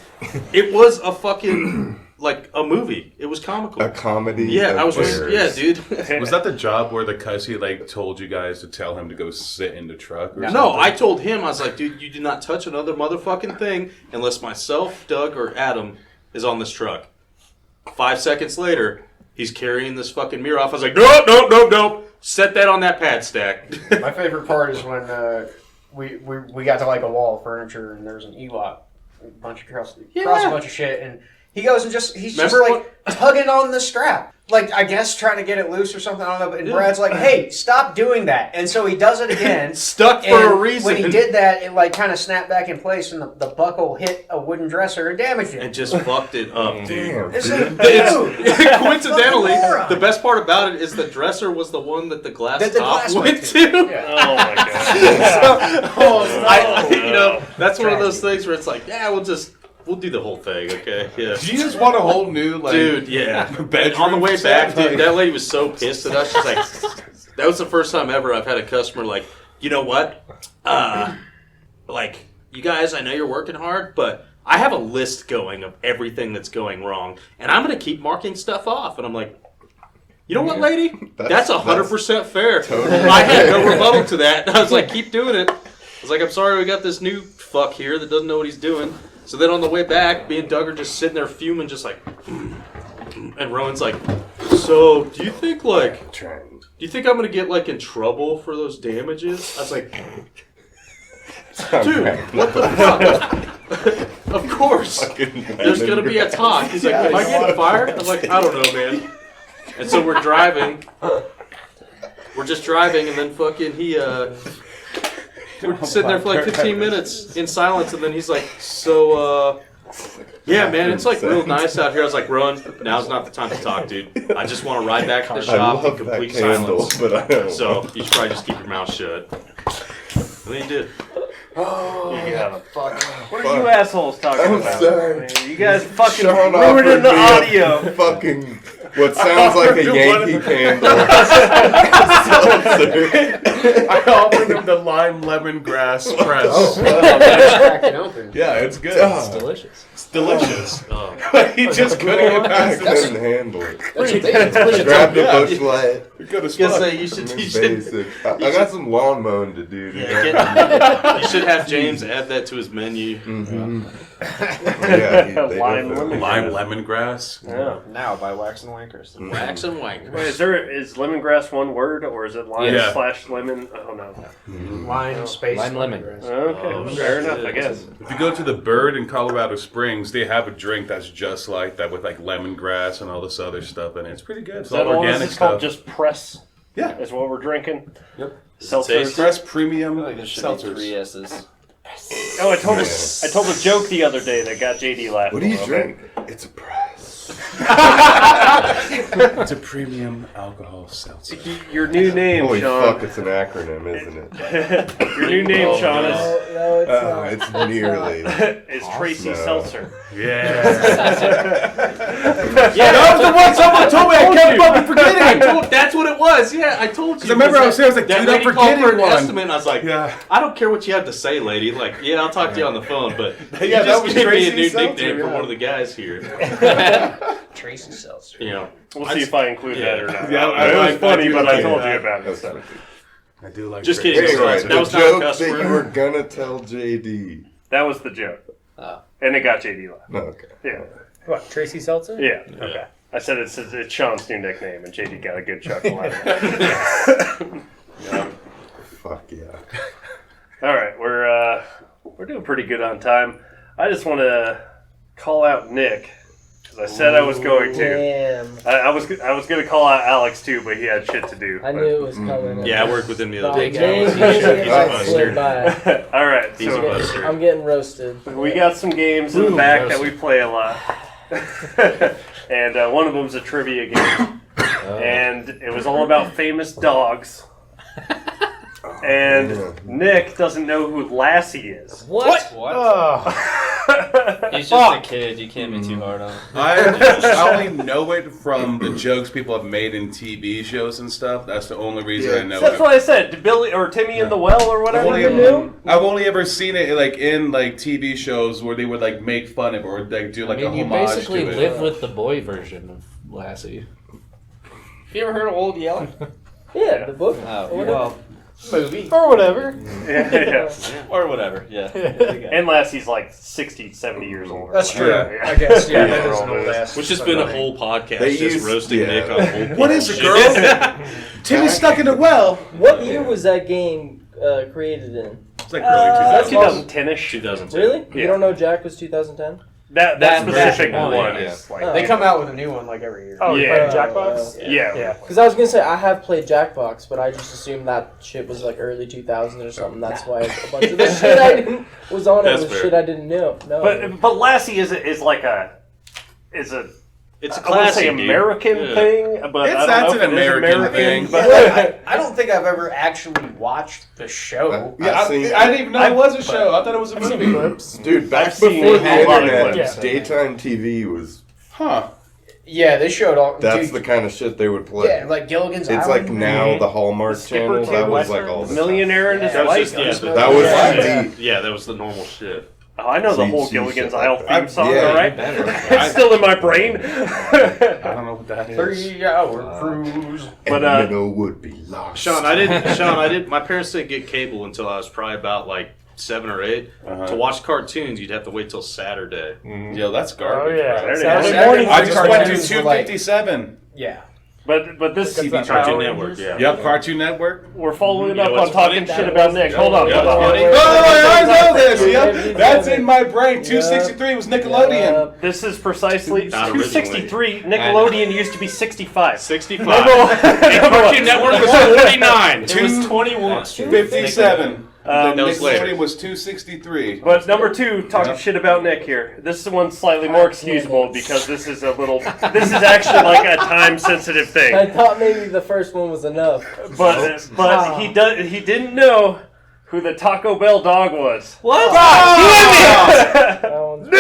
a fucking, like, a movie. It was comical. A comedy. Yeah, of I was errors. yeah, dude. Was that the job where the cussy like told you guys to tell him to go sit in the truck or something? No, I told him, I was like, dude, you do not touch another motherfucking thing unless myself, Doug, or Adam is on this truck. 5 seconds later, he's carrying this fucking mirror off. I was like, nope. Set that on that pad stack. My favorite part is when we got to like a wall of furniture and there was an E-lot, a bunch of across a bunch of shit, and he goes and he's just like tugging on the strap. Like, I guess trying to get it loose or something, I don't know. And Brad's like, hey, stop doing that. And so he does it again. Stuck for a reason. When he did that, it like kind of snapped back in place and the buckle hit a wooden dresser and damaged it. And just fucked it up, dude. Damn. It's like, Coincidentally, Fucking moron. the best part about it is the dresser was the one that the glass That the top glass went went to. to. Yeah. Oh my god. You know, that's one of those things where it's like, yeah, we'll do the whole thing, okay? Yeah. Do you just want a whole new like Dude, yeah. bedroom On the way set? back, dude, that lady was so pissed at us. She's like, that was the first time ever I've had a customer like, you know what? Like, you guys, I know you're working hard, but I have a list going of everything that's going wrong, and I'm going to keep marking stuff off. And I'm like, you know what, lady? That's 100% fair. totally I had no rebuttal to that. I was like, keep doing it. I was like, I'm sorry we got this new fuck here that doesn't know what he's doing. So then on the way back, me and Doug are just sitting there fuming, just like, and Rowan's like, so do you think I'm gonna get like in trouble for those damages? I was like, dude, what the fuck? Of course, there's gonna be a talk. He's like, am I getting fired? I'm like, I don't know, man. And so we're driving. We're just driving, and then fucking we're sitting there for like 15 minutes in silence, and then he's like, so, yeah, man, it's like real nice out here. I was like, Rowan, now's not the time to talk, dude. I just want to ride back to the I shop in love complete that candle, silence. but I don't. So you should probably just keep your mouth shut. And then he did. Yeah. What are you assholes talking I'm about? sorry. Man, you guys fucking Sean ruining offered the me audio. Fucking what sounds like a Yankee candle. I offered him the lime lemongrass press. Cracked it open. Yeah, it's good. It's delicious. It's delicious. Oh. He just couldn't get I past couldn't it. handle it. That's your I thing. grabbed a bush light. You're good as Gonna fuck. say, you should Basic. I got some lawn mowing to do. you should have James add that to his menu. Mm-hmm. Yeah, they Lime definitely- Lime lemongrass. Yeah. Now by Wax and Wankers. Wax and wank. Wait, is lemongrass one word or is it lime Yeah. / lemon? Oh no. Lime, space, Lime lemon. Okay, Oh, fair enough, shit. I guess. If you go to the Bird in Colorado Springs, they have a drink that's just like that with like lemongrass and all this other stuff in it. It's pretty good. It's Is that all all this organic is called? stuff. Just press? Yeah. Is what we're drinking? Yep. Seltzers. Press premium I feel like it should be seltzers. 3 S's. Oh, I told a joke the other day that got JD laughing. What do you a little bit. drink? It's a press. It's a premium alcohol seltzer. Your new name, Holy Sean. fuck, it's an acronym, isn't it? Your new name, Sean, No, it's not. It's nearly. is Tracy No. Seltzer. Yeah, that was the one someone told me. I kept fucking forgetting. That's what it was. Yeah, I told you. I remember I was like, that dude, I'm lady called forgetting for an one. estimate. And I was like, Yeah. I don't care what you have to say, lady. Like, yeah, I'll talk to you on the phone, but you Yeah, that just was gave me a Tracy new Seltzer, nickname from yeah. one of the guys here. Tracy Seltzer. You know, We'll see if I include that or not. Yeah, it was I funny, do but like I told that. you about it. So. I do like. Just Tracy. kidding. Anyway, That the was not a joke cuss that word. you were gonna tell JD. That was the joke. Oh. And it got JD laugh. No, okay. Yeah. What, Tracy Seltzer? Yeah. Okay. I said it's Sean's new nickname, and JD got a good chuckle out of it. Fuck yeah. All right, we're doing pretty good on time. I just want to call out Nick because I said I was going to. Damn. I was going to call out Alex too, but he had shit to do. I knew it was coming. Yeah, I worked with him the other day. James He's a might slip buster. by. All right, He's a so buster. I'm getting roasted. we got some games in the back that we play a lot, and one of them's a trivia game, and it was all about famous dogs. And Nick doesn't know who Lassie is. What? Oh. He's just a kid. You can't be too hard on him. I only know it from the jokes people have made in TV shows and stuff. That's the only reason I know That's it. what I said. Did Billy or Timmy in the Well or I've whatever only, you knew? I've only ever seen it like in like TV shows where they would like make fun of it or like do like I mean, a you homage basically to it. live with the boy version of Lassie. Have you ever heard of Old Yeller? Yeah, the book. Oh, Or whatever. well, movie. Or whatever. Yeah. Or whatever, yeah. And Lassie's like 60, 70 years old. That's true. Yeah. I guess. Yeah, Yeah, that is an we're all old ass. Which has been a whole podcast They just use- roasting yeah. Nick on old What people is it, shit. girls? Timmy's stuck in the well. What year was that game created in? It's like That's early 2010-ish. 2010. Really? Yeah. You don't know Jack was 2010? That That specific one, one yeah. is like... Oh. They come out with a new one like every year. Oh, you yeah. played Jackbox? Yeah. Yeah. Because I was going to say, I have played Jackbox, but I just assumed that shit was like early 2000s or something. That's why a bunch of the shit I didn't was on it That's was fair. shit I didn't know. No. But Lassie is like a... It's a... It's a I wouldn't say classic, dude. American Yeah. thing, but It's- I don't that's know an if it is American American thing. But I don't think I've ever actually watched the show. Yeah, I've seen- I didn't even know it was a show. I thought it was a I've seen movie. clips. Dude, back I've seen before the a lot of internet, clips. daytime TV was. Huh. Yeah, they showed all. That's dude, the kind of shit they would play. yeah, like Gilligan's It's Island. like now the Hallmark Skipper Channel. Kid That was Western, like all the Millionaire and his Yeah, That was wife. just, yeah, the- That was Yeah. the yeah, that was the normal shit. Oh, I know the See- whole see Gilligan's shit Isle like theme that. song, Yeah, all right? better. It's still in my brain. I don't know what that is. 3-hour cruise. But, minnow would be lost. Sean, I didn't. My parents didn't get cable until I was probably about like 7 or 8. To watch cartoons, you'd have to wait till Saturday. Yo, that's garbage. Oh, yeah. bro. Saturday Saturday morning. I just went to cartoons were like- 257. Yeah. But this Because that Cartoon Power Network, Rangers? yeah. Yep, Cartoon Network. we're following You up know on what's talking funny? shit about Nick. Hold on. Yeah, hold on. that's funny. Oh, I know this. Yeah. Yep. That's in my brain. 263 was Nickelodeon. This is precisely Not originally. 263. Nickelodeon used to be 65. 65. Cartoon Network was 49. It was 21. 257. That was later. Nickelodeon was 263. But number 2, talking shit about Nick here. This is the one slightly more excusable because this is a little. This is actually like a time-sensitive I thing. thought maybe the first one was enough. But he didn't know who the Taco Bell dog was. What? That one's Nick!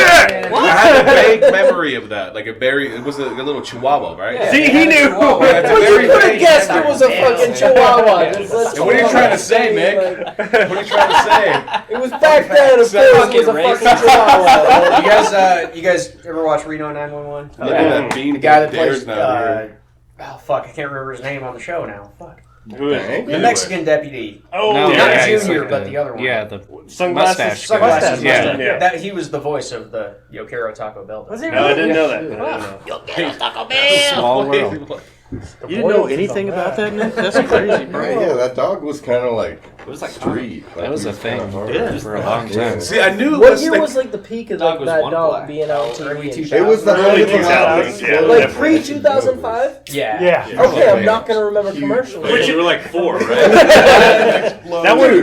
I have a vague memory of that. Like it was a little chihuahua, right? See, he knew. That's a Well, very you could have vague guessed it memory. was a fucking chihuahua. Just let's And what are you go trying to on. say, Nick? Like, What are you trying to say? it was back then, of course, it was a fucking chihuahua. You guys ever watch Reno 911? Look at that bean. The guy that Dares plays. now, dude. Oh fuck! I can't remember his name on the show now. Fuck. Who is Dang. The Mexican deputy. Oh, No, Not yeah, he's Junior, like but the other one. Yeah, the sunglasses. mustache. Sunglasses. Yeah. Mustache. Yeah. That he was the voice of the Yokero Taco Bell. Was he No, I didn't really? know that. I didn't know. Small world. You didn't know anything about that, Nick? That's crazy, bro. Yeah, that dog was kind of like It was like street. That was he a thing kinda hard. Yeah. for a long time. See, I knew it What was year like, was like the peak of Dog like, was that one dog black. being on TV? Early and 2000s. shit? It was the Early early 2000s, yeah. Like definitely. pre-2005? Yeah. Yeah. Okay, I'm not gonna remember commercials. You were like 4, right?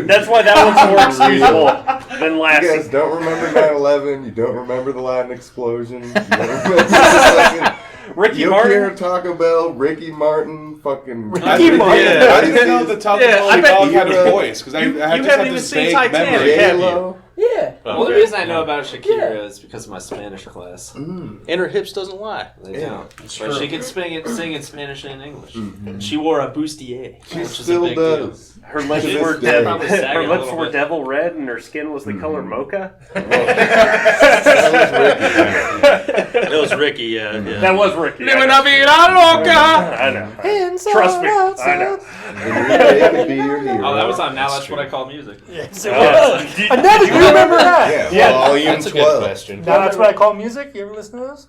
That's why that one's more excusable than You Lassie. guys don't remember 9/11. You don't remember the Latin explosion. You don't remember fucking Ricky Yo Martin. Quiero Taco Bell, Ricky Martin, fucking. Ricky Martin. Yeah, I didn't know the Taco Yeah, I Bell bet dog had you- a voice because I you just haven't had even this seen vague Titanic, memory. have you? J-Lo. Yeah. Well, the reason I know about Shakira is because of my Spanish class. And her hips doesn't lie. They Yeah. don't. But she can sing in Spanish and English. Mhm. She wore a bustier, She which is a still big deal. does. Her lips To were this day. Probably sagging her a lips little were bit. devil red, and her skin was the color mocha. That was Ricky, yeah. That was Ricky. Living la vida loca! I know. Trust me, I know. Enrique could be your hero. Oh, that was on Now That's What I Call Music. Yes, Uh, it was. did- I never did do remember that. Yeah, Yeah, volume That's a good 12. question. Now that's what I call music. You ever listen to those?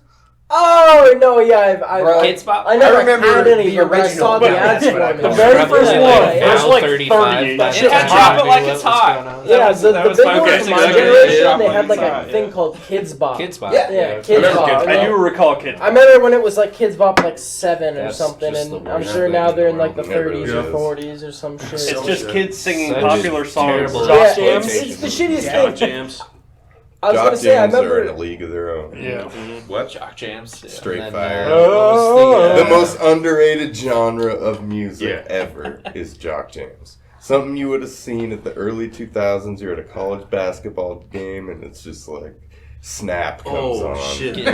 Oh no, yeah, I Kids Bop? I never I remember had any, the but I saw the original. ads Yeah, for that's them. what I The very Probably first like one. Val There's like 35. 30. That It shit had was Drop It on Like what It's was Hot. going on. Yeah, the That was big my one favorite from my thing. generation, Yeah. they had like Yeah. a thing called Kids Bop. Kids Bop. Yeah, Kids I Bop. remember I do recall Kids. I remember when it was like Kids Bop like 7 or That's something, just and the I'm worst sure thing now in they're the in like the world. It really 30s or is. 40s or some shit. It's just kids singing Such popular songs. terrible Yeah, Jams. it's the shittiest Jock thing. jams. I was Jock gonna say, I jams are in a remember. league of their own. Yeah. What? Jock jams. Yeah. Straight And then, fire. what was The most underrated genre of music Yeah. ever is jock jams. Something you would have seen at the early 2000s. You're at a college basketball game, and it's just like Snap comes Oh, on. shit. Shit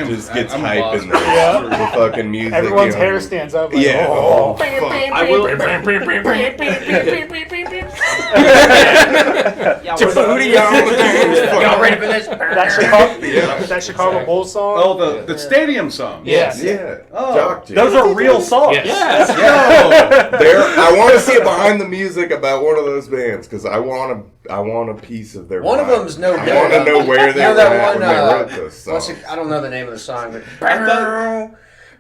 just gets I'm hype lost. in there. Yeah. The fucking music. Everyone's you know. hair stands up. Like, Yeah. Oh. Oh, fuck. I will. Y'all ready for this? That Chicago Bulls song. Oh, the stadium song. Yes. Yeah. Oh. Jock jams. Those are real songs. Yes. I want to see it behind the music about one of those bands because I want a piece of their. One of vibe. them's no I want to good. know where they You know were that at one, when they wrote those What's songs. it, I don't know the name of the song, but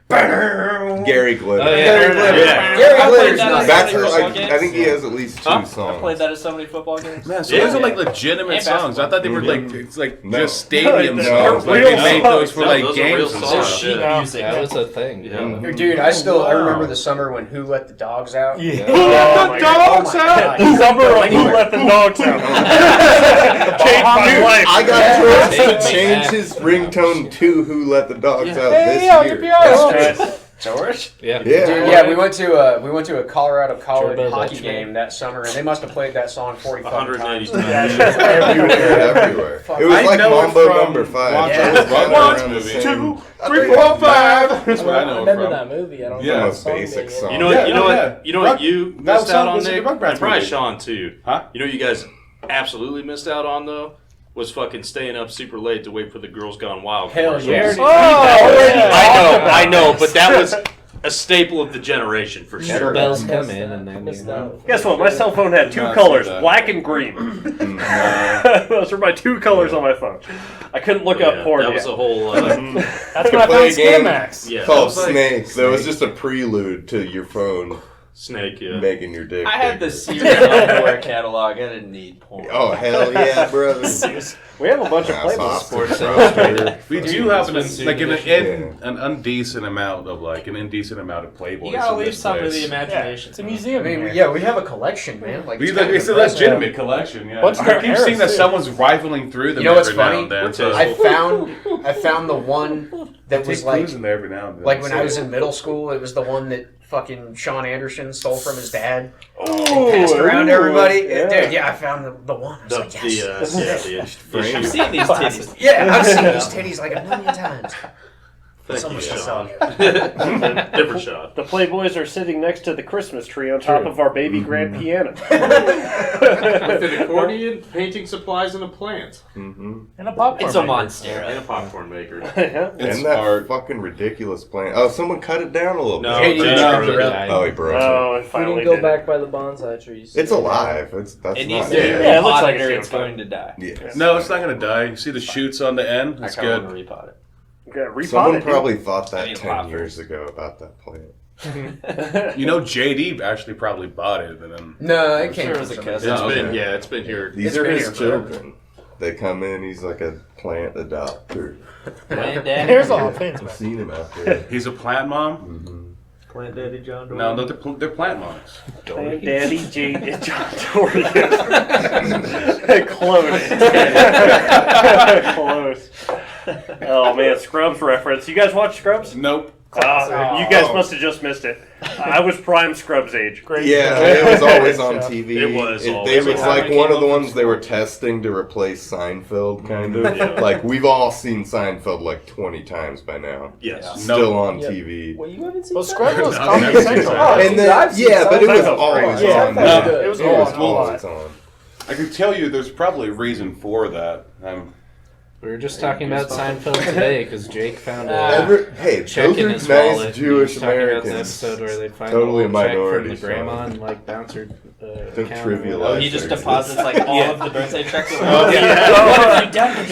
Gary Glitter. Oh, yeah. Gary Glitter. Yeah. Gary I Glitter's played that not as That's so many her, football games. I think he has at least two Huh? I songs. played that at so many football games. Man, so Yeah. those are like legitimate And songs. I thought they were basketball. like it's like No. just stadium No, songs. they're Like real they made songs. those for No, like those are real games and songs. stuff. Sheet Yeah. music. That was a thing. Yeah. Dude, I Wow. remember the summer when Who Let the Dogs Out. Yeah. Oh my God. Oh my God. Summer of Who Let the Dogs Out. Changed my life. I got Yeah. George to change his ringtone to "Who Let the Dogs Out" Hey, this I'll year. get you out. Yes. George? Yeah. Yeah. Dude, yeah, we went to a Colorado college Turbo hockey Dutchman. game that summer, and they must have played that song 45 180 times. times. Everywhere. Fuck. It was I like know it Mambo from number 5. watching Yeah. It was right One, around the two, same- 3, 4, 5. That's what I know it remember from. that movie. I don't Yeah. know The the most song basic being in it. song. You know what? Yeah, You know no, what? yeah. You know what? You That missed song out on, was in Nick, the Rugrats and probably movie. Sean too. Huh? You know what you guys absolutely missed out on though was fucking staying up super late to wait for the Girls Gone Wild. Hell commercials. yeah. I know, but that was a staple of the generation for Sure. sure. Bells come in and then Missed out. Guess what? My cell phone had two No, I see colors, that. black and green. Those are my two colors on my phone. I couldn't look up porn That yet. was a whole. That's when I Play a found game. Skinmax. Yeah, Called was like- Snake. That was just a prelude to your phone Snake. Yeah. making your dick I had bigger. the Sears underwear catalog. I didn't need porn. Oh, hell yeah, brother. We have a bunch of That's Playboys. awesome. Sports Illustrated. We Dude, do have this was like an Yeah. indecent amount of Playboys. You gotta in leave this some of place. the Yeah, imagination. it's a I museum. mean, in here. yeah, we have a collection, man. Like, It's a legitimate collection. Yeah. What's I their keep seeing that Harris, someone's rifling through them. You know what's every now funny? and then, What's so I found the one that take was like clues in there every now and then. like when So- I was in middle school. It was the one that fucking Sean Anderson stole from his dad. Ooh, Passed around to everybody. yeah. Dude, yeah, I found the one. I was like, yes. I've seen these titties. Yeah, I've seen these titties like a million times. Thank So you, much to Sean. sell. Different shot. The Playboys are sitting next to the Christmas tree on top of our baby grand piano. With an accordion, painting supplies, and a plant. Mm-hmm. And a popcorn. It's a maker. And monstera. a popcorn maker. Yeah. It's And that art. fucking ridiculous plan. Oh, someone cut it down a little No, bit. JD no, trimmed it up. Oh, he broke it. Oh, it We finally didn't go did. back by the bonsai trees. It's alive. That's It needs not to be dead. Yeah, it looks like repotted or it's it's gonna going to die. Yes. No, it's not gonna die. You see the shoots on the end? I That's kind of good. want to repot it. Yeah, repot Someone it, dude. probably thought I that need 10 poppers. years ago about that plant. You know, JD actually probably bought it, and then No, it I'm came sure it from was a somebody. custom. It's Yeah, been okay. it's been here. These It's are been his here forever. children. They come in, he's like a plant adopter. Plant Daddy. Here's all things, I've man. seen him out there. he's a plant mom. Mm-hmm. Plant Daddy John Doe. No, they're plant moms. Plant Daddy J. John Dory. Close. Close. Oh man, Scrubs reference. You guys watch Scrubs? Nope. You guys must have just missed it. I was prime Scrubs age. Great. Yeah, it was always on TV. It was always It was on. like one of the ones they were testing to replace Seinfeld, kind of. Like, we've all seen Seinfeld like 20 times by now. Yes. Still on Yep. TV. Well, you haven't seen Well, that? Scrubs was No, Comedy never Central. seen Oh, And then, I've seen yeah, but it was Seinfeld's always great. on. Seinfeld's good. It was It was on. always on. I can tell you there's probably a reason for that. We were just talking about Seinfeld today because Jake found Hey, check those in are his nice wallet. Jewish He was talking about the Americans. episode where they find Totally a a little check from minority, the grandma Sean. and like bounce her Don't account. trivialize Oh, he just their deposits like all of the birthday checks. Oh, yeah. What have you done with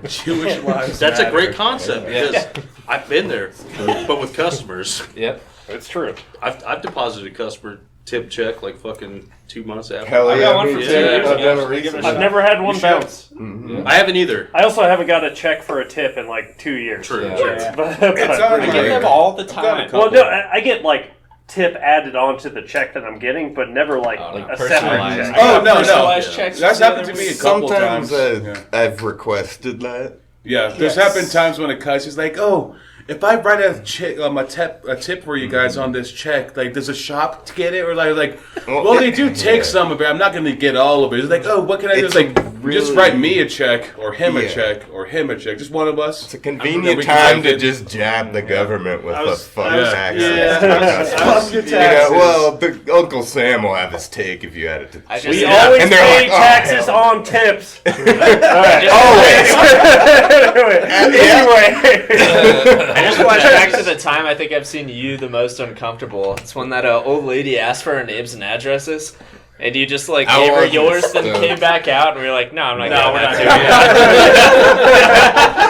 it? Jewish lives. That's a great concept because I've been there, but with customers. Yep. It's true. I've deposited a customer tip check like fucking 2 months after. Hell I yeah, got one me for too. 2 years I've ago. never Should we give it a recently. I've never had one should. bounce. Mhm. I haven't either. I also haven't got a check for a tip in like 2 years. True. Yeah. true. But, It's but- on I my- get them all the I've got a time. couple. well, no, I get like tip added onto the check that I'm getting, but never like, Oh, like a separate personalized. check. Oh, no, no. Personalized Yeah. checks That's the happened other to me a week. couple Sometimes times. I've requested that. Yeah, there's happened times when a customer's like, "Oh, if I write a tip for you guys on this check, like, does a shop get it?" Or like, well, they do take some of it. I'm not going to get all of it. It's like, "Oh, what can I do?" It's like, just write me a check or him a Yeah. check or him a check. Just one of us. It's a We convenient can time take to it. just jab the government with I the was- fuck yeah. taxes. Fuck your You taxes. know, well, the Uncle Sam will have his take if you add it to. I just- We Yeah. always And they're pay like, oh, taxes hell. on tips. Anyway. I just flashed back to the time I think I've seen you the most uncomfortable. It's when that old lady asked for our names and addresses. And you just like I gave her wasn't yours, then stoned. came back out, and we were like, "No, I'm not. No, getting we're that not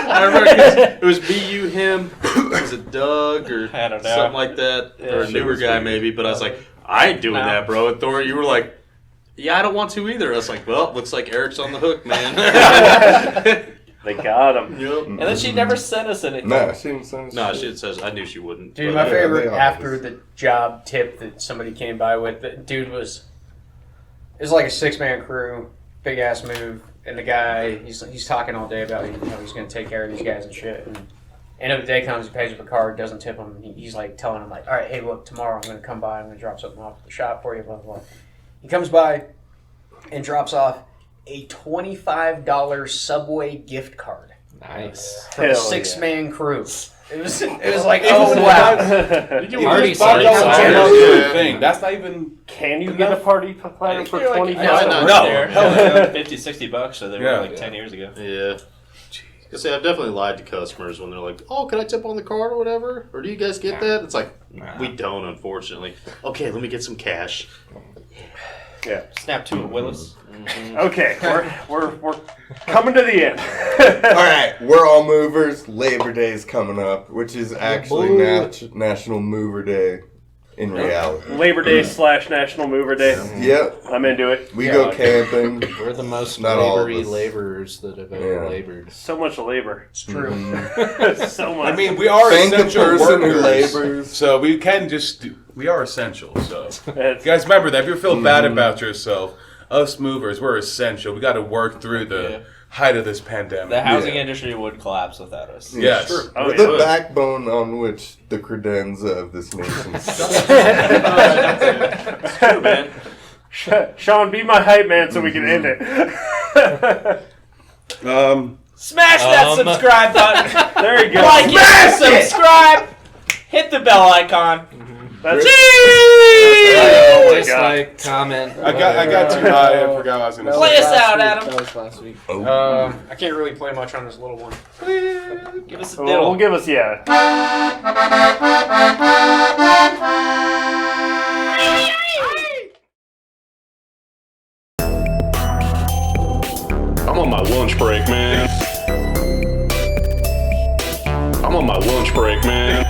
to you." I remember 'cause it was me, you, him. Was it Doug or I don't know. something like that, or a Shit newer was guy weird. maybe? But I was like, I ain't doing No. that, bro. And Thor, you were like, yeah, I don't want to either. I was like, well, looks like Eric's on the hook, man. They got him. Yep. And then she never sent us anything. No, she didn't send us No, shit. she says I knew she wouldn't. Dude, but- my favorite they all after was. the job tip that somebody came by with, the dude was, it was like a 6-man crew, big ass move, and the guy, he's talking all day about how he's going to take care of these guys and shit. And end of the day comes, he pays with a card, doesn't tip him. He's like telling him like, all right, hey, look, tomorrow I'm going to come by, I'm going to drop something off at the shop for you, blah blah blah. He comes by and drops off a $25 Subway gift card Nice. for the Hell 6-man crew. It was like, oh wow. Party $5 starts. general is the thing. That's not even. Can you get a party platter for You're like, 20 I know, I bucks? worked No, there. hell Yeah, $50-$60, so they Yeah. were like 10 years ago. Yeah. I say I've definitely lied to customers when they're like, "Oh, can I tip on the card or whatever? Or do you guys get that?" It's like we don't, unfortunately. Okay, let me get some cash. Yeah. Snap to it, Willis. Okay, we're coming to the end. All right, we're all movers. Labor Day's coming up, which is actually National Mover Day in reality. Labor Day / National Mover Day. Yep, I'm into it. we go camping. We're the most Not all of labory us. laborers that have ever Yeah. labored. So much labor. It's true. So much. I mean, we are Thank the essential person who workers, labors. so we can just. We are essential. So, It's- you guys, remember that. If you feel bad about yourself, us movers, we're essential. We got to work through the height of this pandemic. The housing Yeah. industry would collapse without us. Yes. Oh, We're yeah. the backbone on which the credenza of this nation stands. It's true, man. Sean, be my hype man so we can end it. Smash that subscribe button. There you go. Like it, subscribe, hit the bell icon. That's Oh, my God. Dislike, comment. I got too high. I forgot what I was going to Play say. us out, Adam. That was last week. I can't really play much on this little one. Give us a Well, diddle. give us, yeah. I'm on my lunch break, man. I'm on my lunch break, man.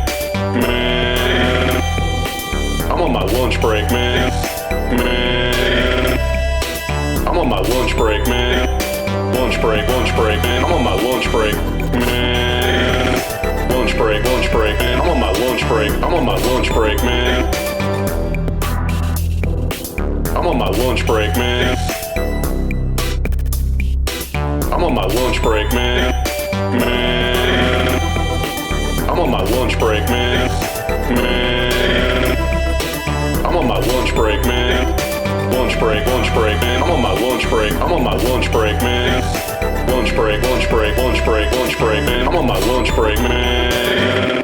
Man. I'm on my lunch break, man. Man. I'm on my lunch break, man. Lunch break, man. I'm on my lunch break, man. Lunch break, man. I'm on my lunch break. I'm on my lunch break, man. I'm on my lunch break, man. I'm on my lunch break, man. Man. I'm on my lunch break, man. Man. I'm on my lunch break, man. Lunch break, man. I'm on my lunch break. I'm on my lunch break, man. Lunch break, man. I'm on my lunch break, man.